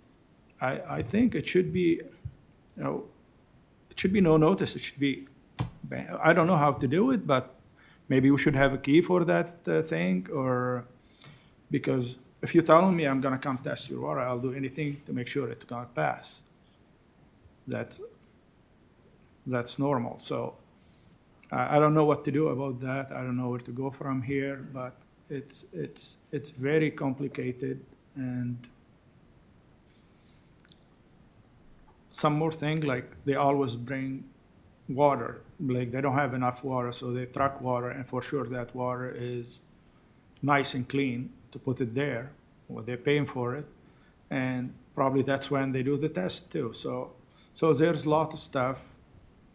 I think it should be, it should be no notice. It should be, I don't know how to do it, but maybe we should have a key for that thing, or because if you're telling me I'm gonna come test your water, I'll do anything to make sure it's gonna pass. That's normal. So I don't know what to do about that. I don't know where to go from here, but it's very complicated. And some more thing, like they always bring water, like they don't have enough water, so they truck water, and for sure that water is nice and clean to put it there. Well, they're paying for it, and probably that's when they do the test too. So there's a lot of stuff,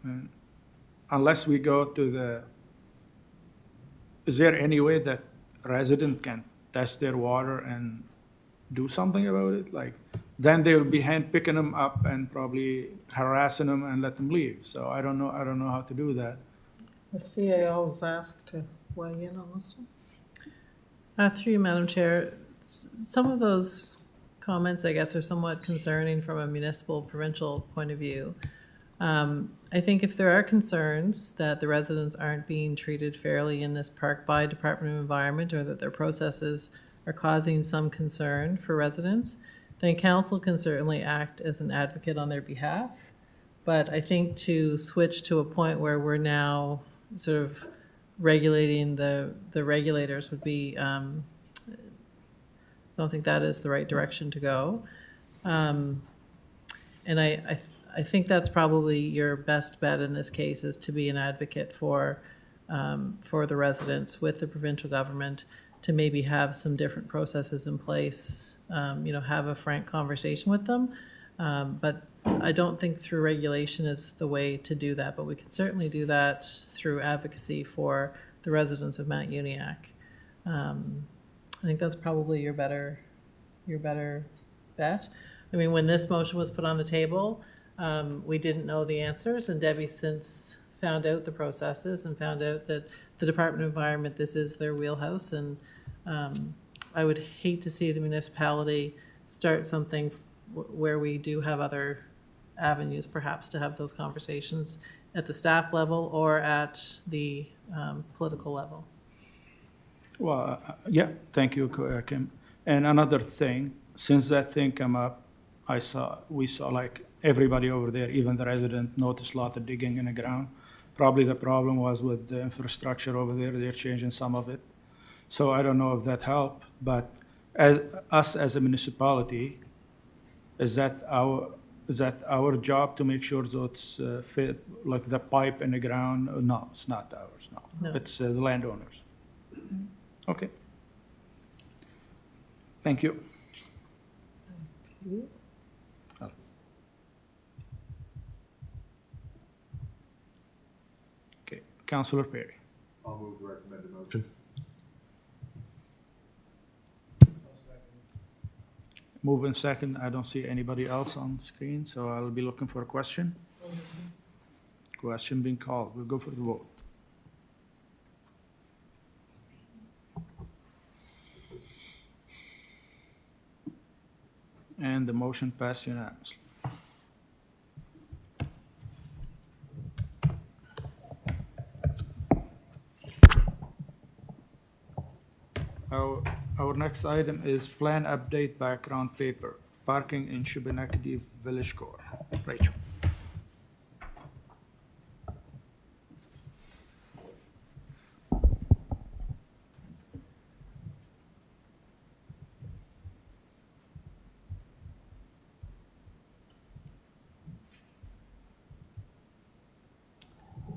and unless we go to is there any way that resident can test their water and do something about it? Like, then they'll be hand-picking them up and probably harassing them and let them leave. So I don't know how to do that. The CAO was asked to weigh in on this one. Through you, Madam Chair, some of those comments, I guess, are somewhat concerning from a municipal, provincial point of view. I think if there are concerns that the residents aren't being treated fairly in this park by Department of Environment, or that their processes are causing some concern for residents, then council can certainly act as an advocate on their behalf. But I think to switch to a point where we're now sort of regulating the regulators would be, I don't think that is the right direction to go. And I think that's probably your best bet in this case, is to be an advocate for the residents with the provincial government, to maybe have some different processes in place, have a frank conversation with them. But I don't think through regulation is the way to do that, but we can certainly do that through advocacy for the residents of Mount Uniacke. I think that's probably your better bet. I mean, when this motion was put on the table, we didn't know the answers, and Debbie since found out the processes and found out that the Department of Environment, this is their wheelhouse, and I would hate to see the municipality start something where we do have other avenues perhaps to have those conversations at the staff level or at the political level. Well, yeah, thank you, Kim. And another thing, since that thing came up, we saw like everybody over there, even the resident, noticed a lot of digging in the ground. Probably the problem was with the infrastructure over there. They're changing some of it. So I don't know if that helped, but as a municipality, is that our job to make sure those fit, like the pipe in the ground? No, it's not ours, no. No. It's the landowners. Okay. Thank you. Okay, Councillor Perry. I'll move to recommend the motion. Move in second. I don't see anybody else on screen, so I'll be looking for a question. Question being called. We'll go for the vote. And the motion passed unanimously. Our next item is plan update background paper, parking in Shubenaked Village Core. Rachel.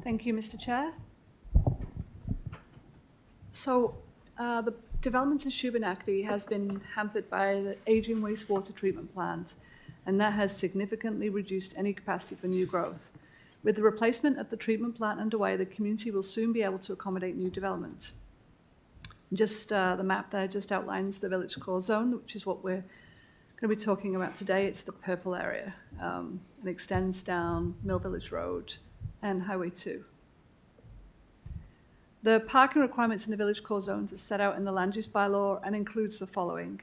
Thank you, Mr. Chair. So the development in Shubenaked has been hampered by the aging wastewater treatment plant, and that has significantly reduced any capacity for new growth. With the replacement of the treatment plant underway, the community will soon be able to accommodate new development. Just the map there just outlines the village core zone, which is what we're going to be talking about today. It's the purple area and extends down Mill Village Road and Highway 2. The parking requirements in the village core zones are set out in the land use bylaw and includes the following.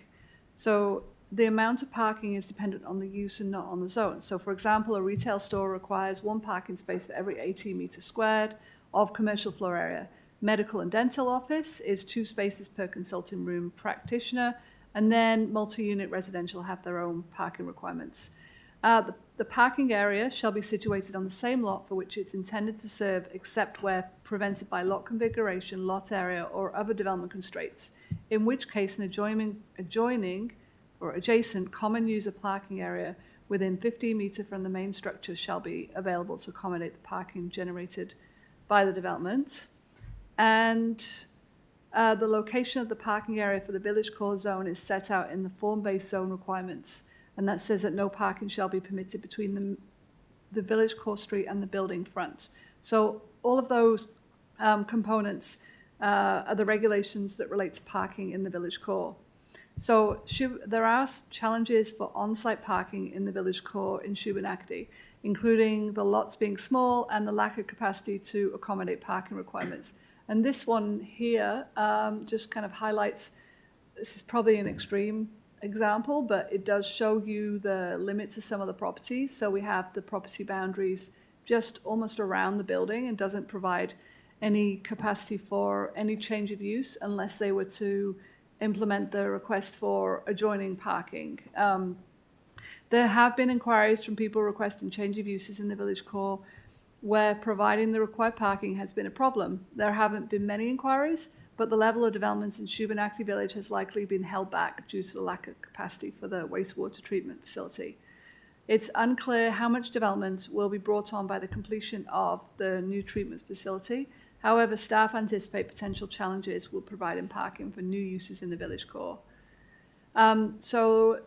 So the amount of parking is dependent on the use and not on the zone. So for example, a retail store requires 1 parking space for every 18 meters squared of commercial floor area. Medical and dental office is 2 spaces per consulting room practitioner, and then multi-unit residential have their own parking requirements. The parking area shall be situated on the same lot for which it's intended to serve, except where prevented by lot configuration, lot area, or other development constraints, in which case an adjoining or adjacent common user parking area within 15 metres from the main structure shall be available to accommodate the parking generated by the development. And the location of the parking area for the village core zone is set out in the form-based zone requirements. And that says that no parking shall be permitted between the village core street and the building front. So all of those components are the regulations that relate to parking in the village core. So there are challenges for on-site parking in the village core in Shubenaked, including the lots being small and the lack of capacity to accommodate parking requirements. And this one here just kind of highlights, this is probably an extreme example, but it does show you the limits of some of the properties. So we have the property boundaries just almost around the building and doesn't provide any capacity for any change of use unless they were to implement the request for adjoining parking. There have been inquiries from people requesting change of uses in the village core where providing the required parking has been a problem. There haven't been many inquiries, but the level of development in Shubenaked Village has likely been held back due to the lack of capacity for the wastewater treatment facility. It's unclear how much development will be brought on by the completion of the new treatment facility. However, staff anticipate potential challenges will provide in parking for new uses in the village core. So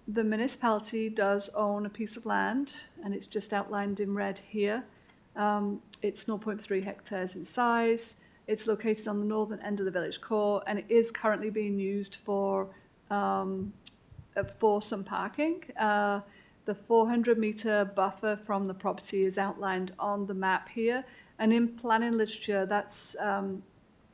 the municipality does own a piece of land, and it's just outlined in red here. It's 0.3 hectares in size. It's located on the northern end of the village core, and it is currently being used for some parking. The 400-meter buffer from the property is outlined on the map here, and in planning literature, that's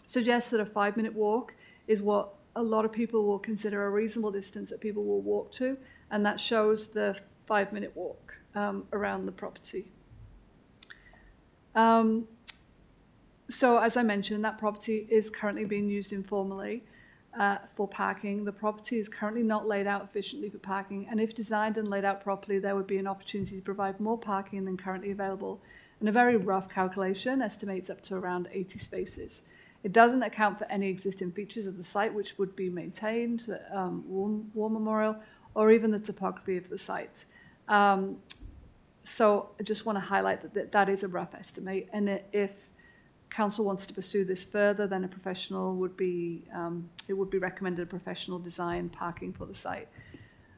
suggests that a 5-minute walk is what a lot of people will consider a reasonable distance that people will walk to, and that shows the 5-minute walk around the property. So as I mentioned, that property is currently being used informally for parking. The property is currently not laid out efficiently for parking, and if designed and laid out properly, there would be an opportunity to provide more parking than currently available. And a very rough calculation estimates up to around 80 spaces. It doesn't account for any existing features of the site which would be maintained, war memorial, or even the topography of the site. So I just want to highlight that is a rough estimate, and if council wants to pursue this further, then a professional would be, it would be recommended a professional design parking for the site.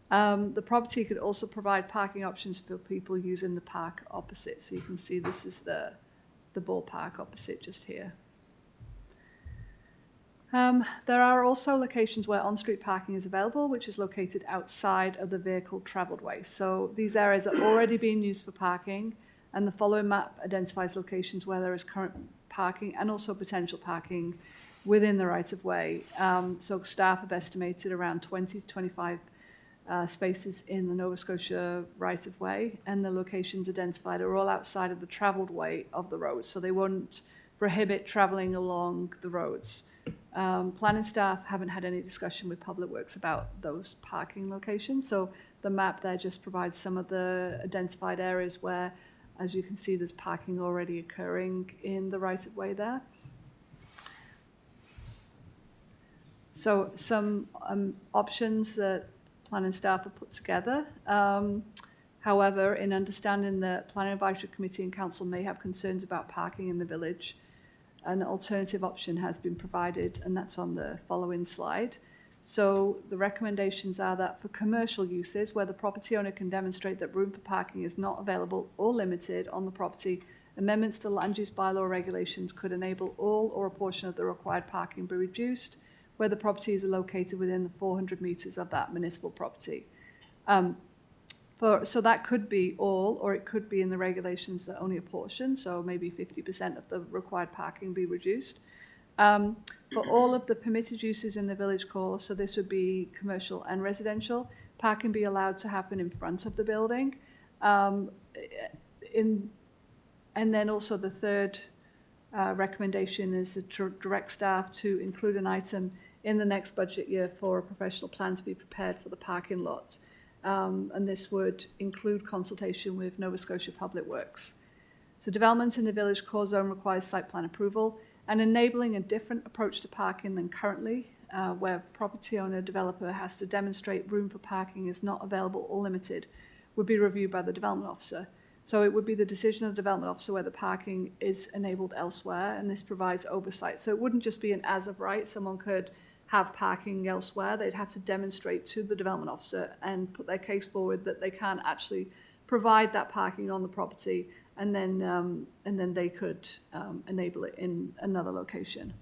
The property could also provide parking options for people using the park opposite. So you can see this is the ballpark opposite just here. There are also locations where on-street parking is available, which is located outside of the vehicle traveled way. So these areas are already being used for parking, and the following map identifies locations where there is current parking and also potential parking within the right-of-way. So staff have estimated around 20 to 25 spaces in the Nova Scotia right-of-way, and the locations identified are all outside of the traveled way of the roads, so they won't prohibit traveling along the roads. Planning staff haven't had any discussion with Public Works about those parking locations, so the map there just provides some of the identified areas where, as you can see, there's parking already occurring in the right-of-way there. So some options that planning staff have put together. However, in understanding that Planning Advisory Committee and Council may have concerns about parking in the village, an alternative option has been provided, and that's on the following slide. So the recommendations are that for commercial uses where the property owner can demonstrate that room for parking is not available or limited on the property, amendments to land use bylaw regulations could enable all or a portion of the required parking be reduced where the property is located within the 400 meters of that municipal property. So that could be all, or it could be in the regulations that only a portion, so maybe 50% of the required parking be reduced. For all of the permitted uses in the village core, so this would be commercial and residential, parking be allowed to happen in front of the building. And then also the third recommendation is to direct staff to include an item in the next budget year for a professional plan to be prepared for the parking lots. And this would include consultation with Nova Scotia Public Works. So development in the village core zone requires site plan approval, and enabling a different approach to parking than currently, where property owner developer has to demonstrate room for parking is not available or limited, would be reviewed by the development officer. So it would be the decision of the development officer whether parking is enabled elsewhere, and this provides oversight. So it wouldn't just be an as of right, someone could have parking elsewhere. They'd have to demonstrate to the development officer and put their case forward that they can actually provide that parking on the property, and then they could enable it in another location.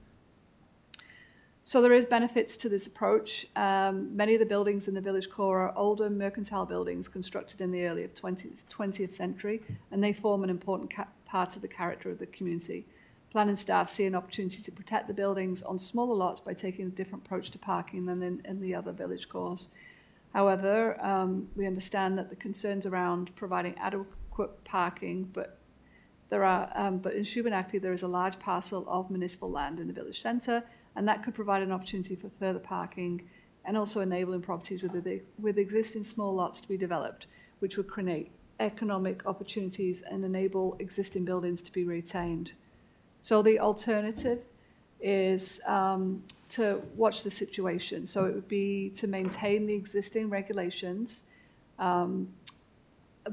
So there is benefits to this approach. Many of the buildings in the village core are older mercantile buildings constructed in the early 20th century, and they form an important part of the character of the community. Planning staff see an opportunity to protect the buildings on smaller lots by taking a different approach to parking than in the other village cores. However, we understand that the concerns around providing adequate parking, but in Shubenaked there is a large parcel of municipal land in the village centre, and that could provide an opportunity for further parking and also enabling properties with existing small lots to be developed, which would create economic opportunities and enable existing buildings to be retained. So the alternative is to watch the situation. So it would be to maintain the existing regulations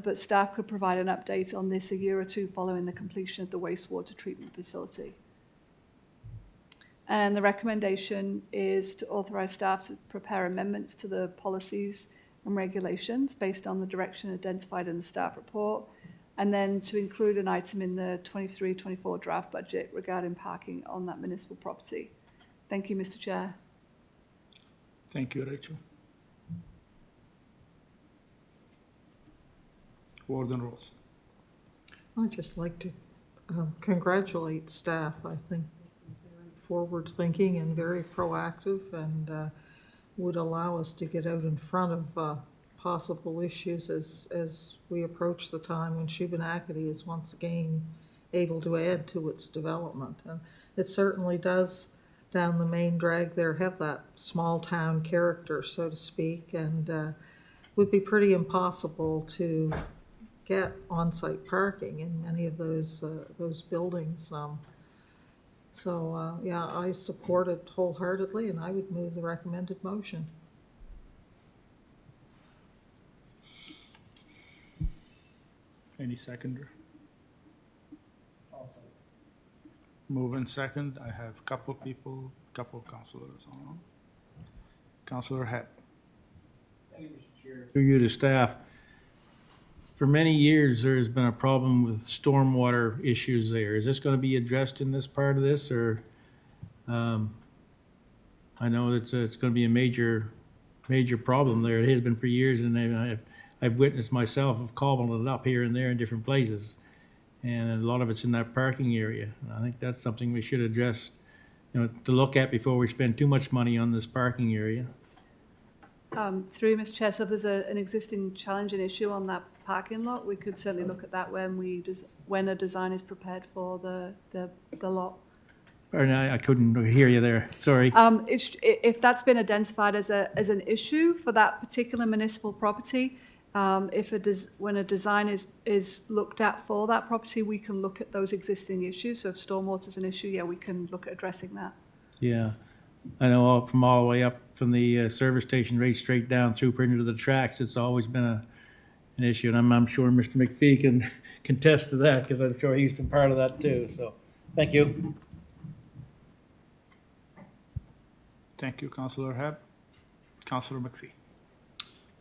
but staff could provide an update on this a year or two following the completion of the wastewater treatment facility. And the recommendation is to authorize staff to prepare amendments to the policies and regulations based on the direction identified in the staff report, and then to include an item in the 23-24 draft budget regarding parking on that municipal property. Thank you, Mr. Chair. Thank you, Rachel. Warden Rolston. I'd just like to congratulate staff. I think this is very forward-thinking and very proactive, and would allow us to get out in front of possible issues as we approach the time when Shubenaked is once again able to add to its development. And it certainly does, down the main drag there, have that small town character, so to speak, and would be pretty impossible to get on-site parking in many of those buildings. Yeah, I support it wholeheartedly, and I would move the recommended motion. Any seconder? Move in second. I have couple people, couple councilors on. Councilor Head. Through you to staff. For many years, there has been a problem with stormwater issues there. Is this going to be addressed in this part of this, or I know it's going to be a major problem there. It has been for years, and I've witnessed myself of cobbling it up here and there in different places, and a lot of it's in that parking area. And I think that's something we should address, to look at before we spend too much money on this parking area. Through you, Mr. Chair, so if there's an existing challenging issue on that parking lot, we could certainly look at that when a design is prepared for the lot. Pardon, I couldn't hear you there, sorry. If that's been identified as an issue for that particular municipal property, when a design is looked at for that property, we can look at those existing issues. So if stormwater's an issue, yeah, we can look at addressing that. Yeah, I know all the way up from the service station right straight down through into the tracks, it's always been an issue, and I'm sure Mr. McPhee can contest to that, because I'm sure he's been part of that too, so, thank you. Thank you, Councilor Head. Councilor McPhee.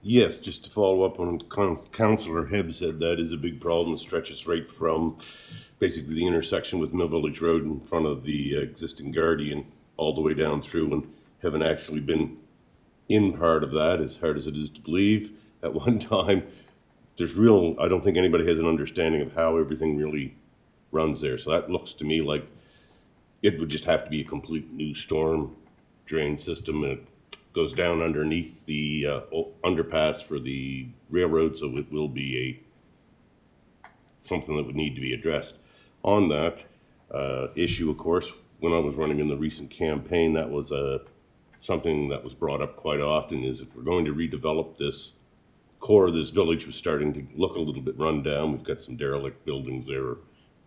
Yes, just to follow up on Councillor Hebb said, that is a big problem. It stretches right from basically the intersection with Mill Village Road in front of the existing Guardian all the way down through, and haven't actually been in part of that, as hard as it is to believe. At one time, I don't think anybody has an understanding of how everything really runs there. So that looks to me like it would just have to be a complete new storm drain system, and it goes down underneath the underpass for the railroad, so it will be something that would need to be addressed. On that issue, of course, when I was running in the recent campaign, that was something that was brought up quite often, is if we're going to redevelop this core of this village, was starting to look a little bit run down. We've got some derelict buildings there,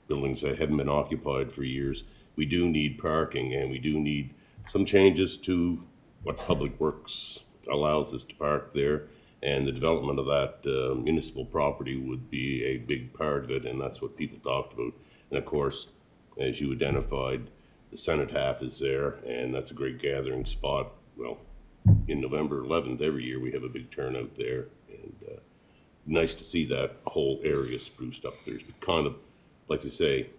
buildings that haven't been occupied for years. We do need parking, and we do need some changes to what Public Works allows us to park there, and the development of that municipal property would be a big part of it, and that's what people talked about. And of course, as you identified, the Senate half is there, and that's a great gathering spot. Well, in November 11th, every year we have a big turnout there, and nice to see that whole area spruced up. There's kind of, like you say,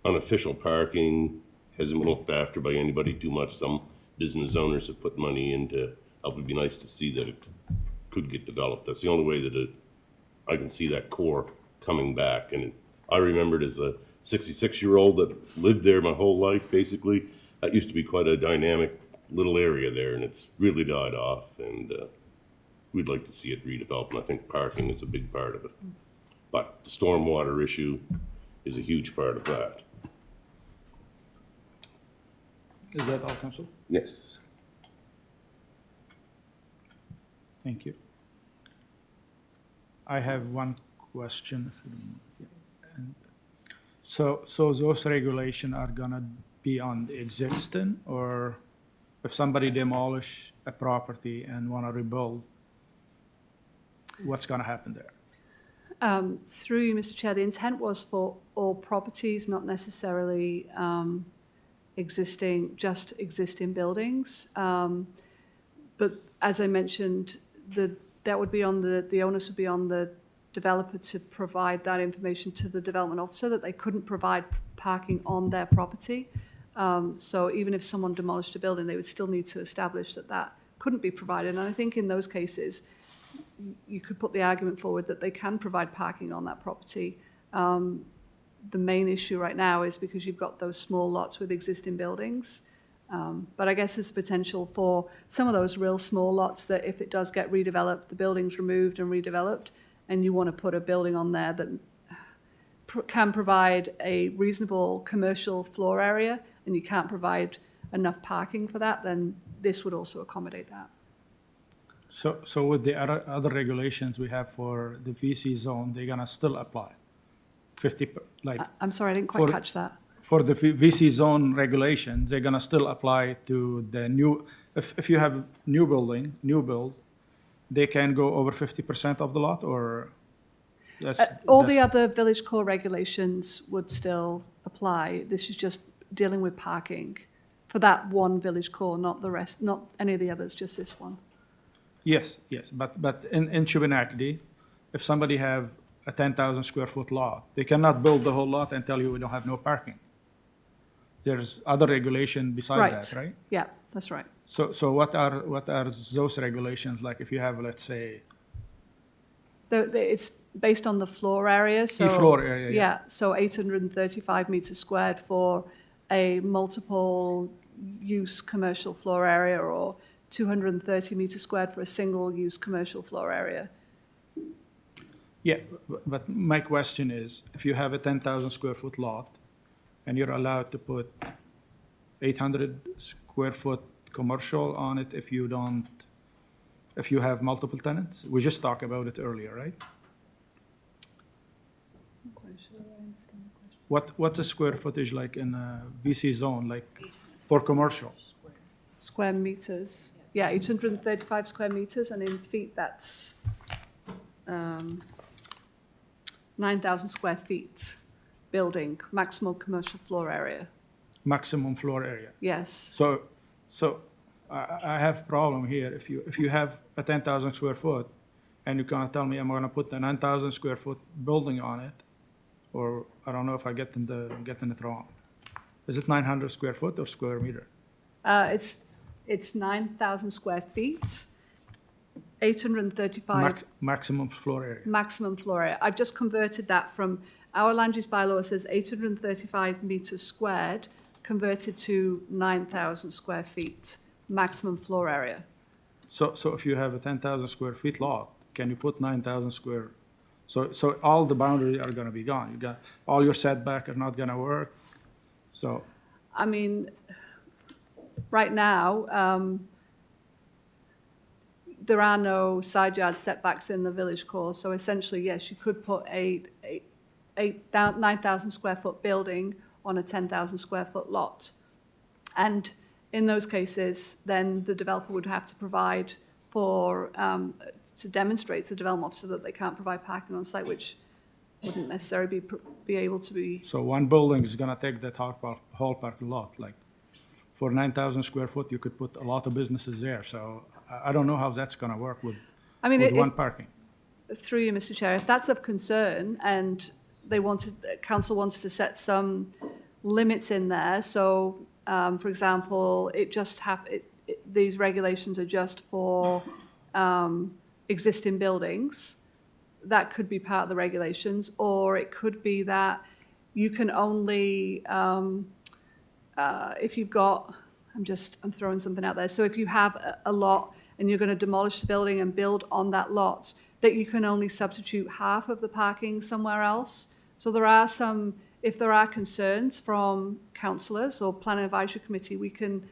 unofficial parking, hasn't been looked after by anybody too much. Some business owners have put money into, it would be nice to see that it could get developed. That's the only way that I can see that core coming back. And I remembered as a 66-year-old that lived there my whole life, basically. That used to be quite a dynamic little area there, and it's really died off, and we'd like to see it redeveloped, and I think parking is a big part of it. But the stormwater issue is a huge part of that. Is that all, Council? Yes. Thank you. I have one question. If you don't mind. So those regulations are gonna be on the existing, or if somebody demolish a property and wanna rebuild, what's gonna happen there? Through you, Mr. Chair, the intent was for all properties, not necessarily just existing buildings. But as I mentioned, that would be on the onus would be on the developer to provide that information to the development officer that they couldn't provide parking on their property. So even if someone demolished a building, they would still need to establish that that couldn't be provided. And I think in those cases, you could put the argument forward that they can provide parking on that property. The main issue right now is because you've got those small lots with existing buildings. But I guess there's potential for some of those real small lots that if it does get redeveloped, the building's removed and redeveloped, and you want to put a building on there that can provide a reasonable commercial floor area, and you can't provide enough parking for that, then this would also accommodate that. So with the other regulations we have for the VC zone, they're gonna still apply? 50, like, I'm sorry, I didn't quite For- catch that. for the VC zone regulations, they're gonna still apply to the new, if you have new build, they can go over 50% of the lot, or? All the other village core regulations would still apply. This is just dealing with parking for that one village core, not the rest, not any of the others, just this one. Yes, but in Shubenaked, if somebody have a 10,000 square foot lot, they cannot build the whole lot and tell you we don't have no parking. There's other regulation beside that, right? Yeah, that's right. So what are those regulations like if you have, let's say, It's based on the floor area, so. The floor area, yeah. Yeah, so 835 meters squared for a multiple use commercial floor area, or 230 meters squared for a single use commercial floor area. yeah, but my question is, if you have a 10,000 square foot lot and you're allowed to put 800 square foot commercial on it if you have multiple tenants? We just talked about it earlier, right? What's a square footage like in a VC zone, like for commercial? Square meters. Yeah, 835 square meters, and in feet, that's 9,000 square feet building, maximum commercial floor area. Maximum floor area. Yes. So I have problem here. If you have a 10,000 square foot and you can't tell me I'm gonna put a 9,000 square foot building on it, or I don't know if I getting it wrong. Is it 900 square foot or square meter? It's 9,000 square feet, 835 Maximum floor area. maximum floor area. I've just converted that from, our land use bylaw says 835 meters squared, converted to 9,000 square feet, maximum floor area. So if you have a 10,000 square feet lot, can you put 9,000 square? So all the boundaries are gonna be gone. You got, all your setback are not gonna work. So, I mean, right now, there are no side yard setbacks in the village core, so essentially, yes, you could put a 9,000 square foot building on a 10,000 square foot lot. And in those cases, then the developer would have to provide for, to demonstrate to the development officer that they can't provide parking on site, which wouldn't necessarily be able to be. so one building is gonna take that whole parking lot, like, for 9,000 square foot, you could put a lot of businesses there, so I don't know how that's gonna work with I mean, one parking. through you, Mr. Chair, if that's of concern and council wants to set some limits in there, so, for example, these regulations are just for existing buildings, that could be part of the regulations, or it could be that you can only, if you've got, I'm throwing something out there, so if you have a lot and you're going to demolish the building and build on that lot, that you can only substitute half of the parking somewhere else. So there are some, if there are concerns from councillors or planning advisory committee, we can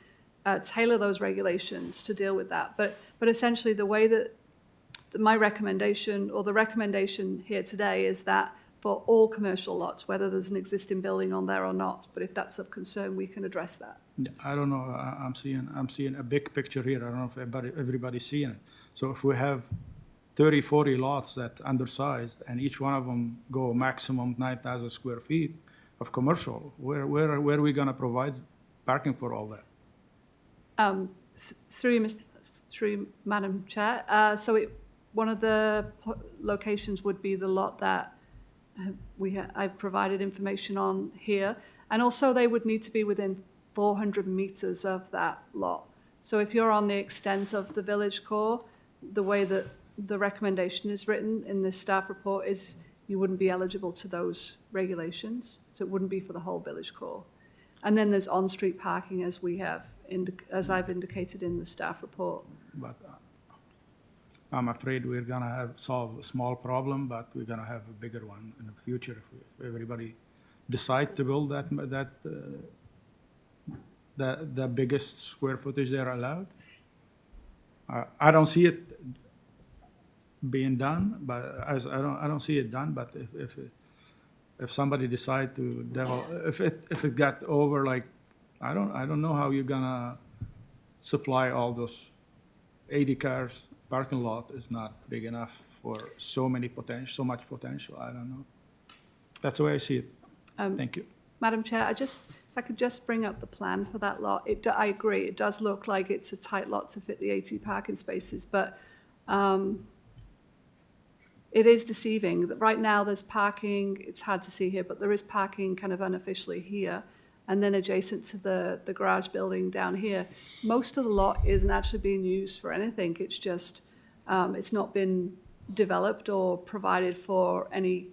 tailor those regulations to deal with that. But essentially the way that my recommendation, or the recommendation here today, is that for all commercial lots, whether there's an existing building on there or not, but if that's of concern, we can address that. I don't know, I'm seeing a big picture here, I don't know if everybody's seeing it. So if we have 30, 40 lots that undersized, and each one of them go maximum 9,000 square feet of commercial. Where are we gonna provide parking for all that? Through Madam Chair, one of the locations would be the lot that I've provided information on here, and also they would need to be within 400 meters of that lot. So if you're on the extent of the village core, the way that the recommendation is written in this staff report is you wouldn't be eligible to those regulations, so it wouldn't be for the whole village core. And then there's on-street parking as I've indicated in the staff report. But I'm afraid we're gonna solve a small problem, but we're gonna have a bigger one in the future if everybody decide to build the biggest square footage they're allowed. I don't see it being done, but I don't see it done. But if somebody decide to develop, if it got over, like, I don't know how you're gonna supply all those 80 cars. Parking lot is not big enough for so much potential. I don't know. That's the way I see it. Thank you. Madam Chair, if I could just bring up the plan for that lot. I agree, it does look like it's a tight lot to fit the 80 parking spaces, but it is deceiving that right now there's parking, it's hard to see here, but there is parking kind of unofficially here, and then adjacent to the garage building down here. Most of the lot isn't actually being used for anything. It's just, it's not been developed or provided for any.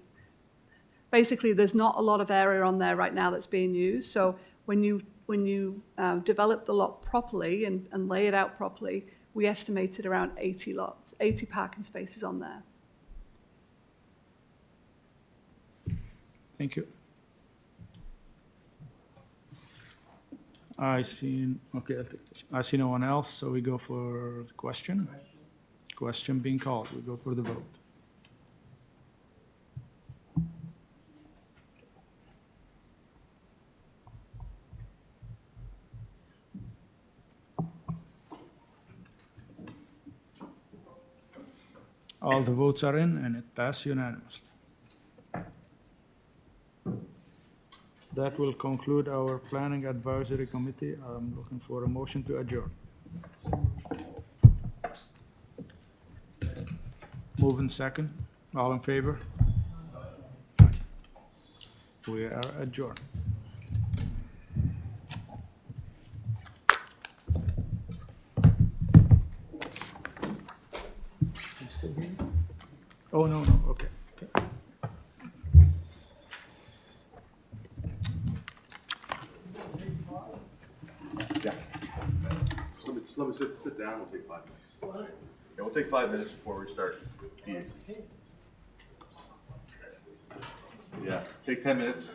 Basically, there's not a lot of area on there right now that's being used. So when you develop the lot properly and lay it out properly, we estimated around 80 parking spaces on there. Thank you. I see no one else, so we go for the question. Question being called, we go for the vote. All the votes are in, and it passed unanimously. That will conclude our Planning Advisory Committee. I'm looking for a motion to adjourn. Move in second. All in favor? We are adjourned. You still here? Oh, no, okay. Let me sit down, we'll take 5 minutes. Yeah, we'll take 5 minutes before we start PAC. Yeah, take 10 minutes.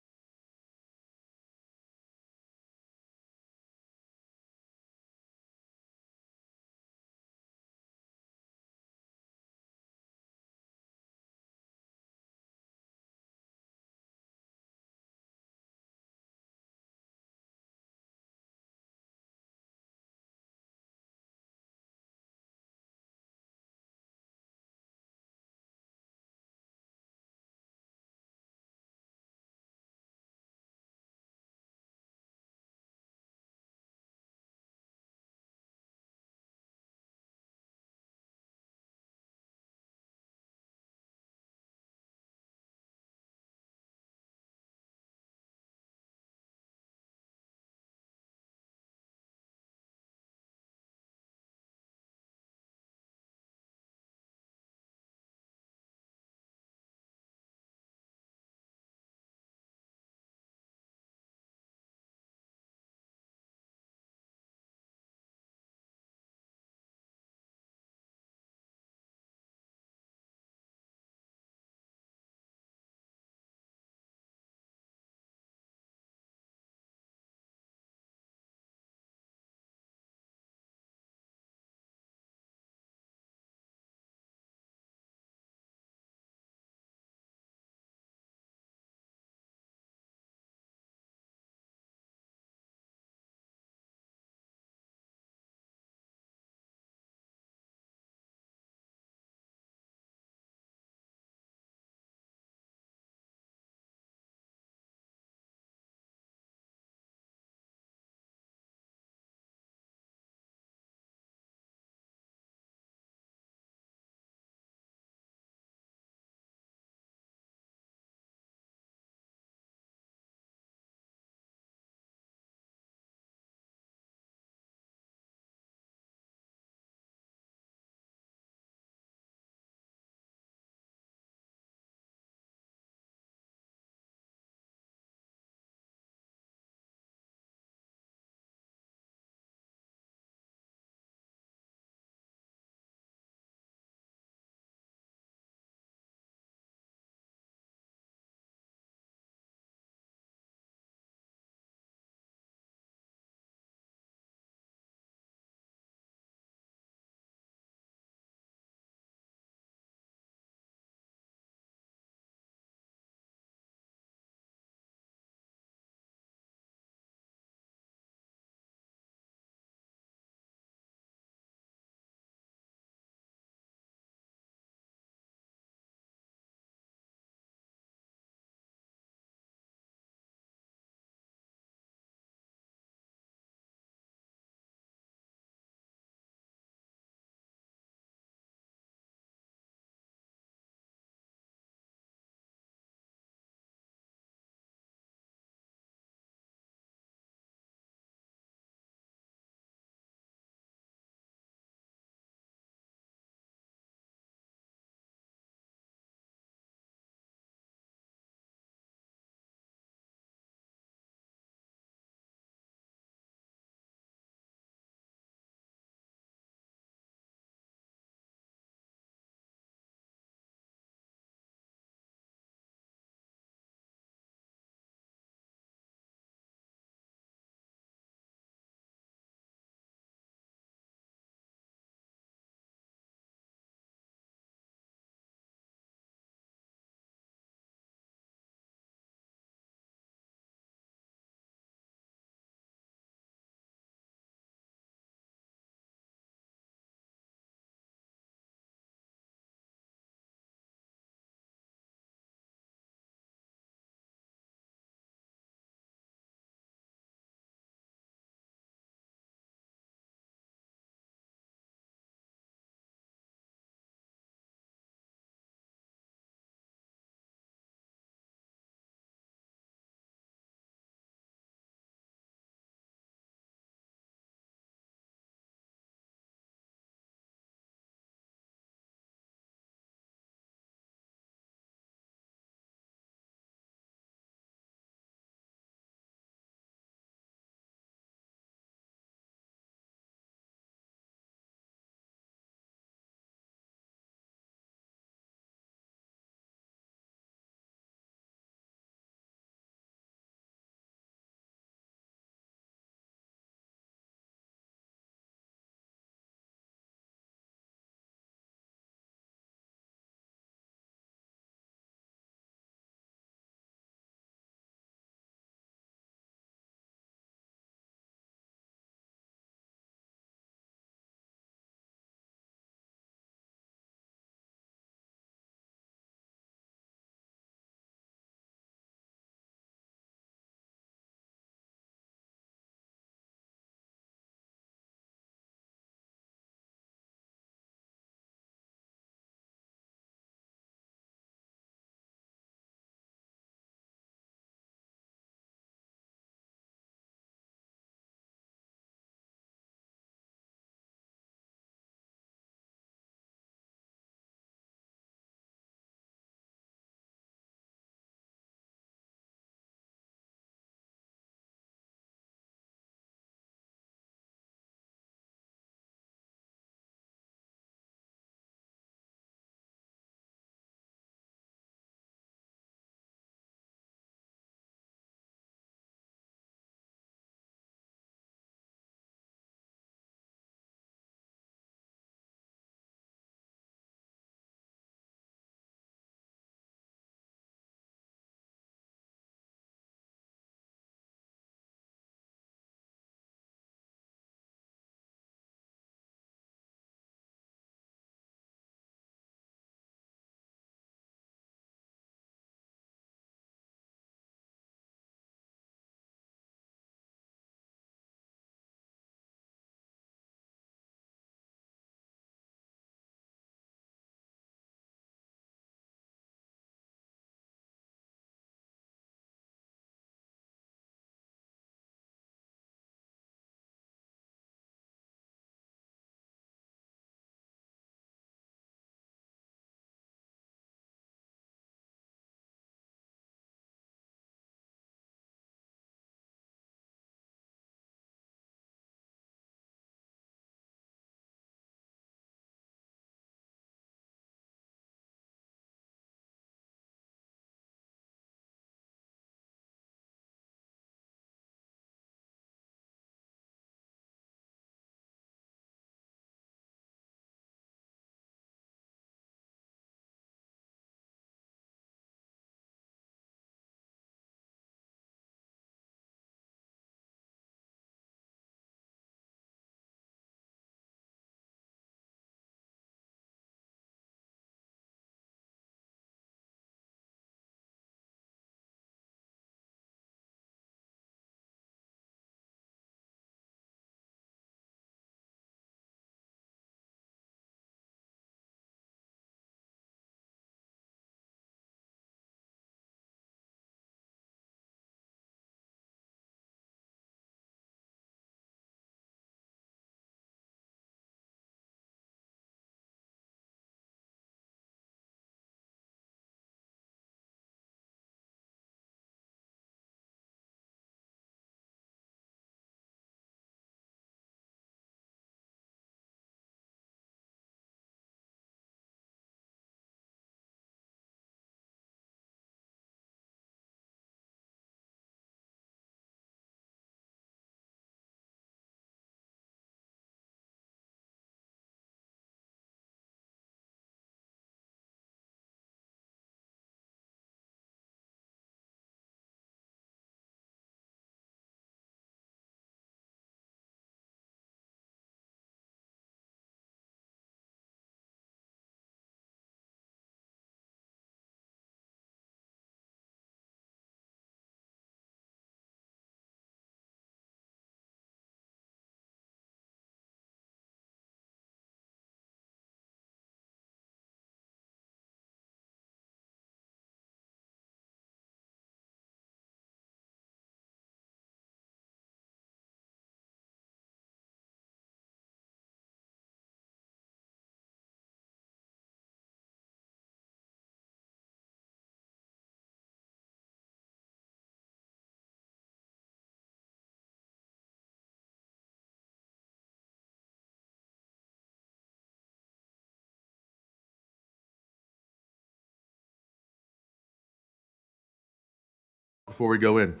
before we go in?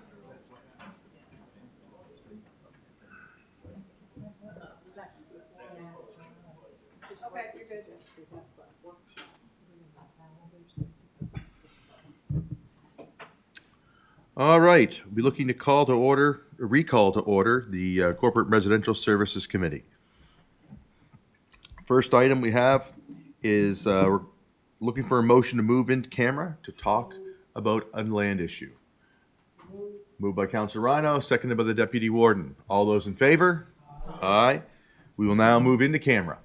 All right, we'll be looking to recall to order the Corporate Residential Services Committee. First item we have is we're looking for a motion to move into camera to talk about a land issue. Moved by Councilor Rhino, seconded by the Deputy Warden. All those in favor? Aye. We will now move into camera.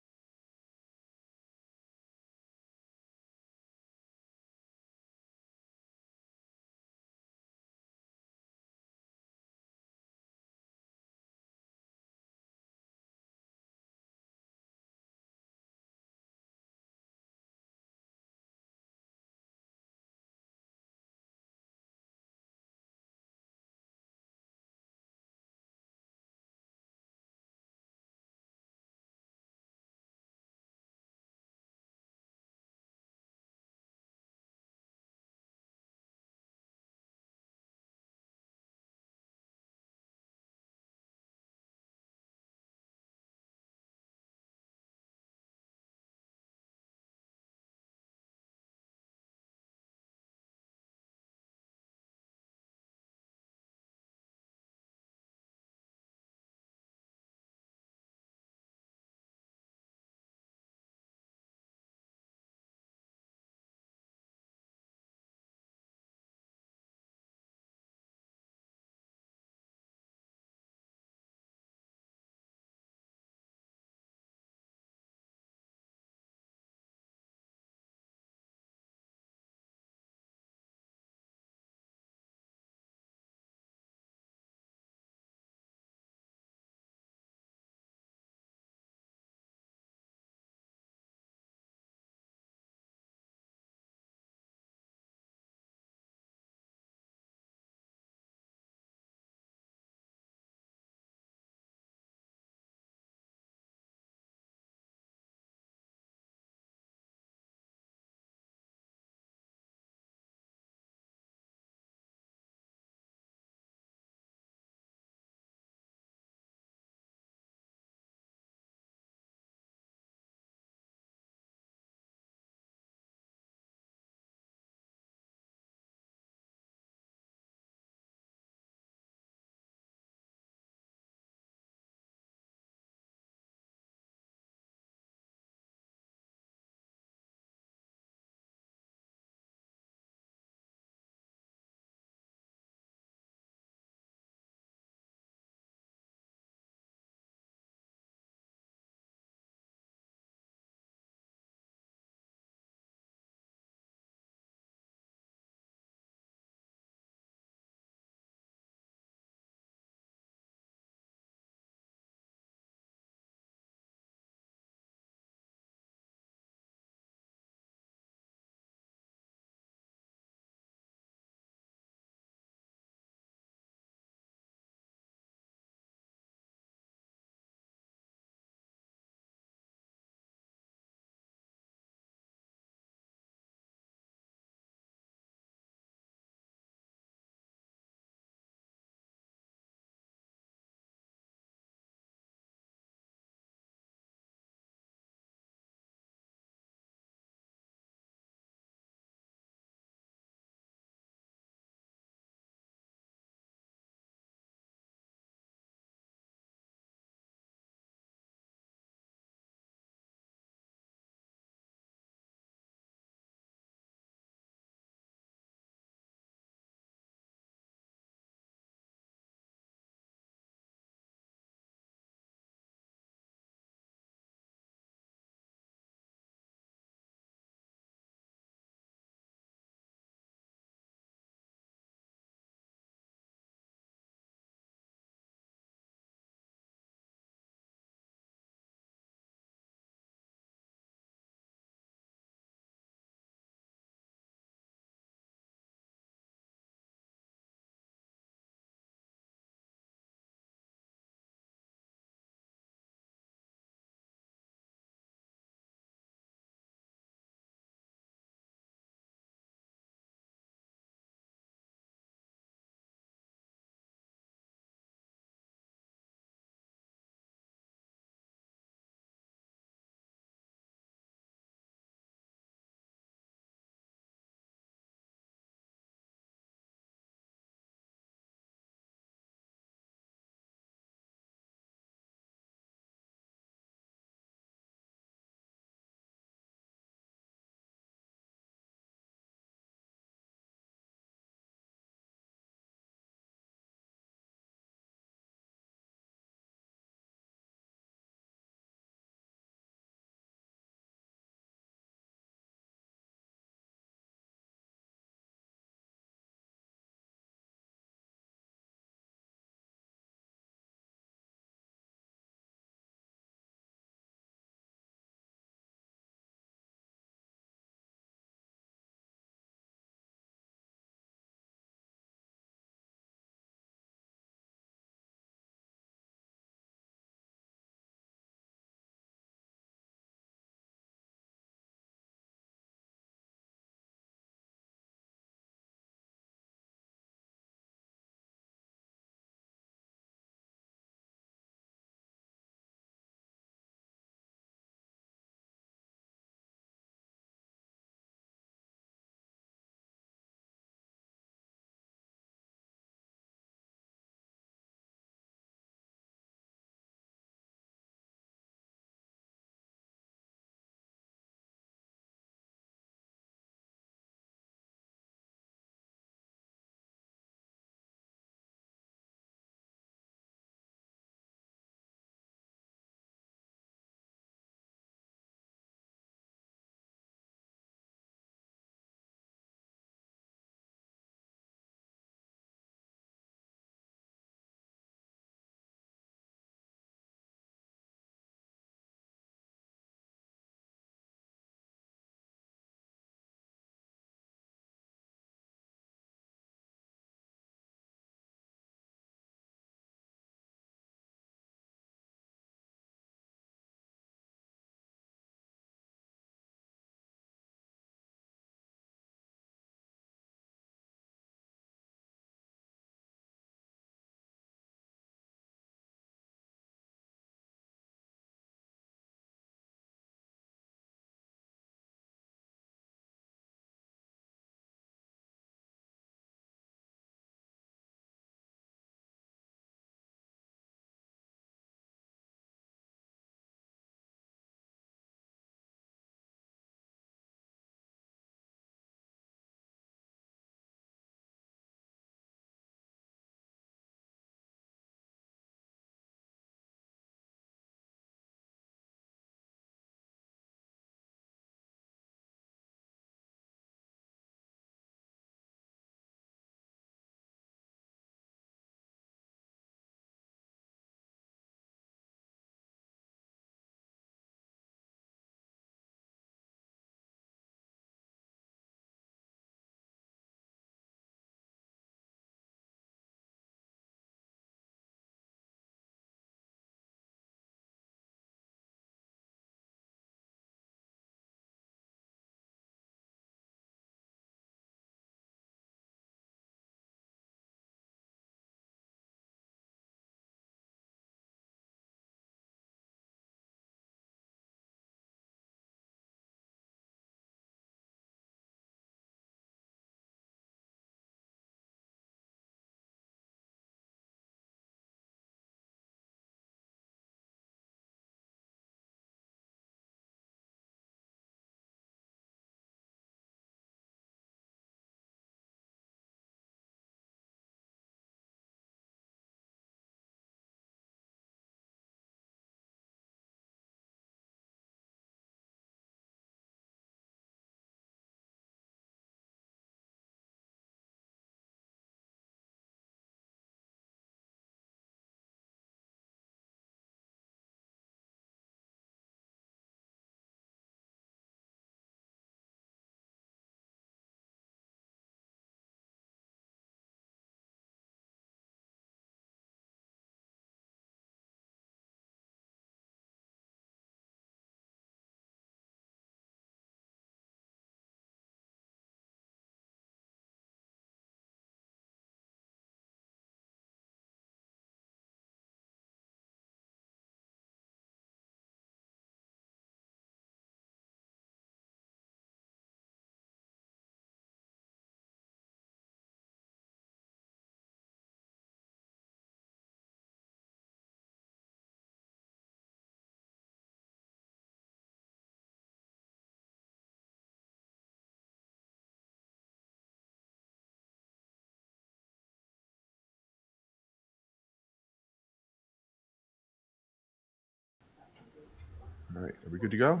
All right, are we good to go?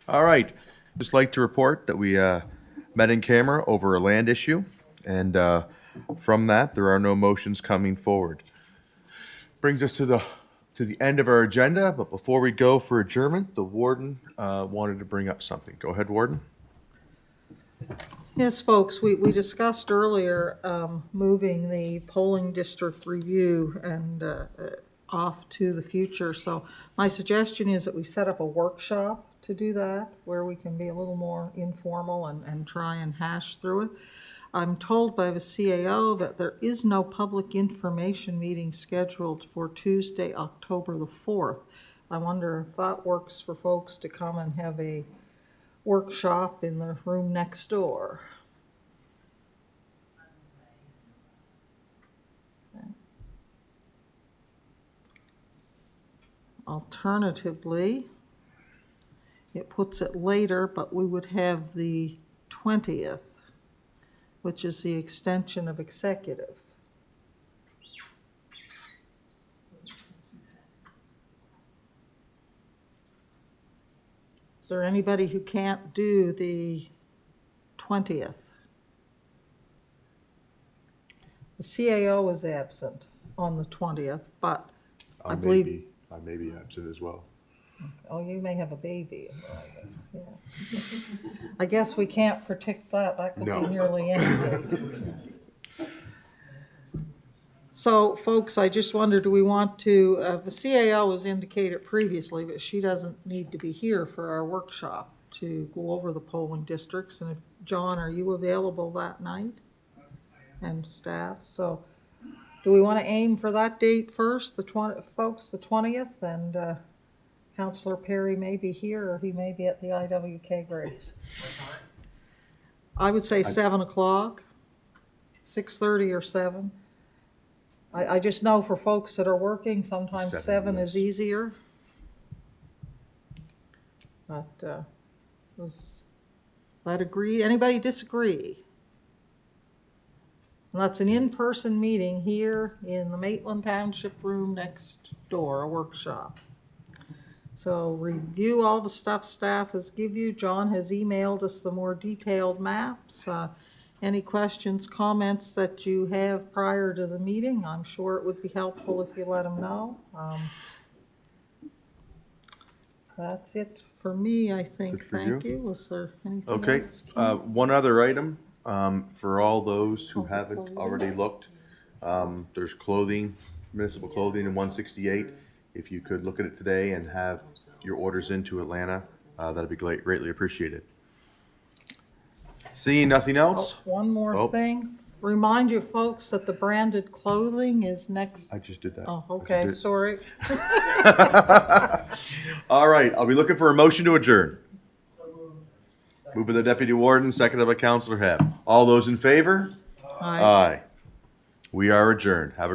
All right, just like to report that we met in camera over a land issue, and from that, there are no motions coming forward. Brings us to the end of our agenda, but before we go for adjournment, the warden wanted to bring up something. Go ahead, warden. Yes, folks, we discussed earlier moving the polling district review and off to the future. So my suggestion is that we set up a workshop to do that, where we can be a little more informal and try and hash through it. I'm told by the CAO that there is no public information meeting scheduled for Tuesday, October the 4th. I wonder if that works for folks to come and have a workshop in the room next door. Okay. Alternatively, it puts it later, but we would have the 20th, which is the extension of executive. Is there anybody who can't do the 20th? The CAO is absent on the 20th, but I believe. I may be absent as well. Oh, you may have a baby. Yeah. I guess we can't predict that. That could No. be nearly any date. So, folks, I just wonder, do we want to, the CAO was indicated previously, but she doesn't need to be here for our workshop to go over the polling districts. And if, John, are you available that night? And staff, so do we want to aim for that date first, the 20th, and Councillor Perry may be here, or he may be at the IWK Grace. I would say 7 o'clock, 6:30 or 7. I just know for folks that are working, sometimes 7 is easier. But, was that agree? Anybody disagree? And that's an in-person meeting here in the Maitland Township room next door, a workshop. So review all the stuff staff has give you. John has emailed us the more detailed maps. Any questions, comments that you have prior to the meeting, I'm sure it would be helpful if you let them know. That's it for me, I think. Good for Thank you. you. Was there anything Okay, else? one other item, for all those who haven't already looked, there's clothing, municipal clothing in 168. If you could look at it today and have your orders into Atlanta, that'd be greatly appreciated. Seeing nothing else, One more Oh. thing. Remind you folks that the branded clothing is next. I just did that. Oh, I okay, just did sorry. it. All right, I'll be looking for a motion to adjourn. Moved by the deputy warden, seconded by Councilor Hebb. All those in favor? Aye. Aye. We are adjourned. Have a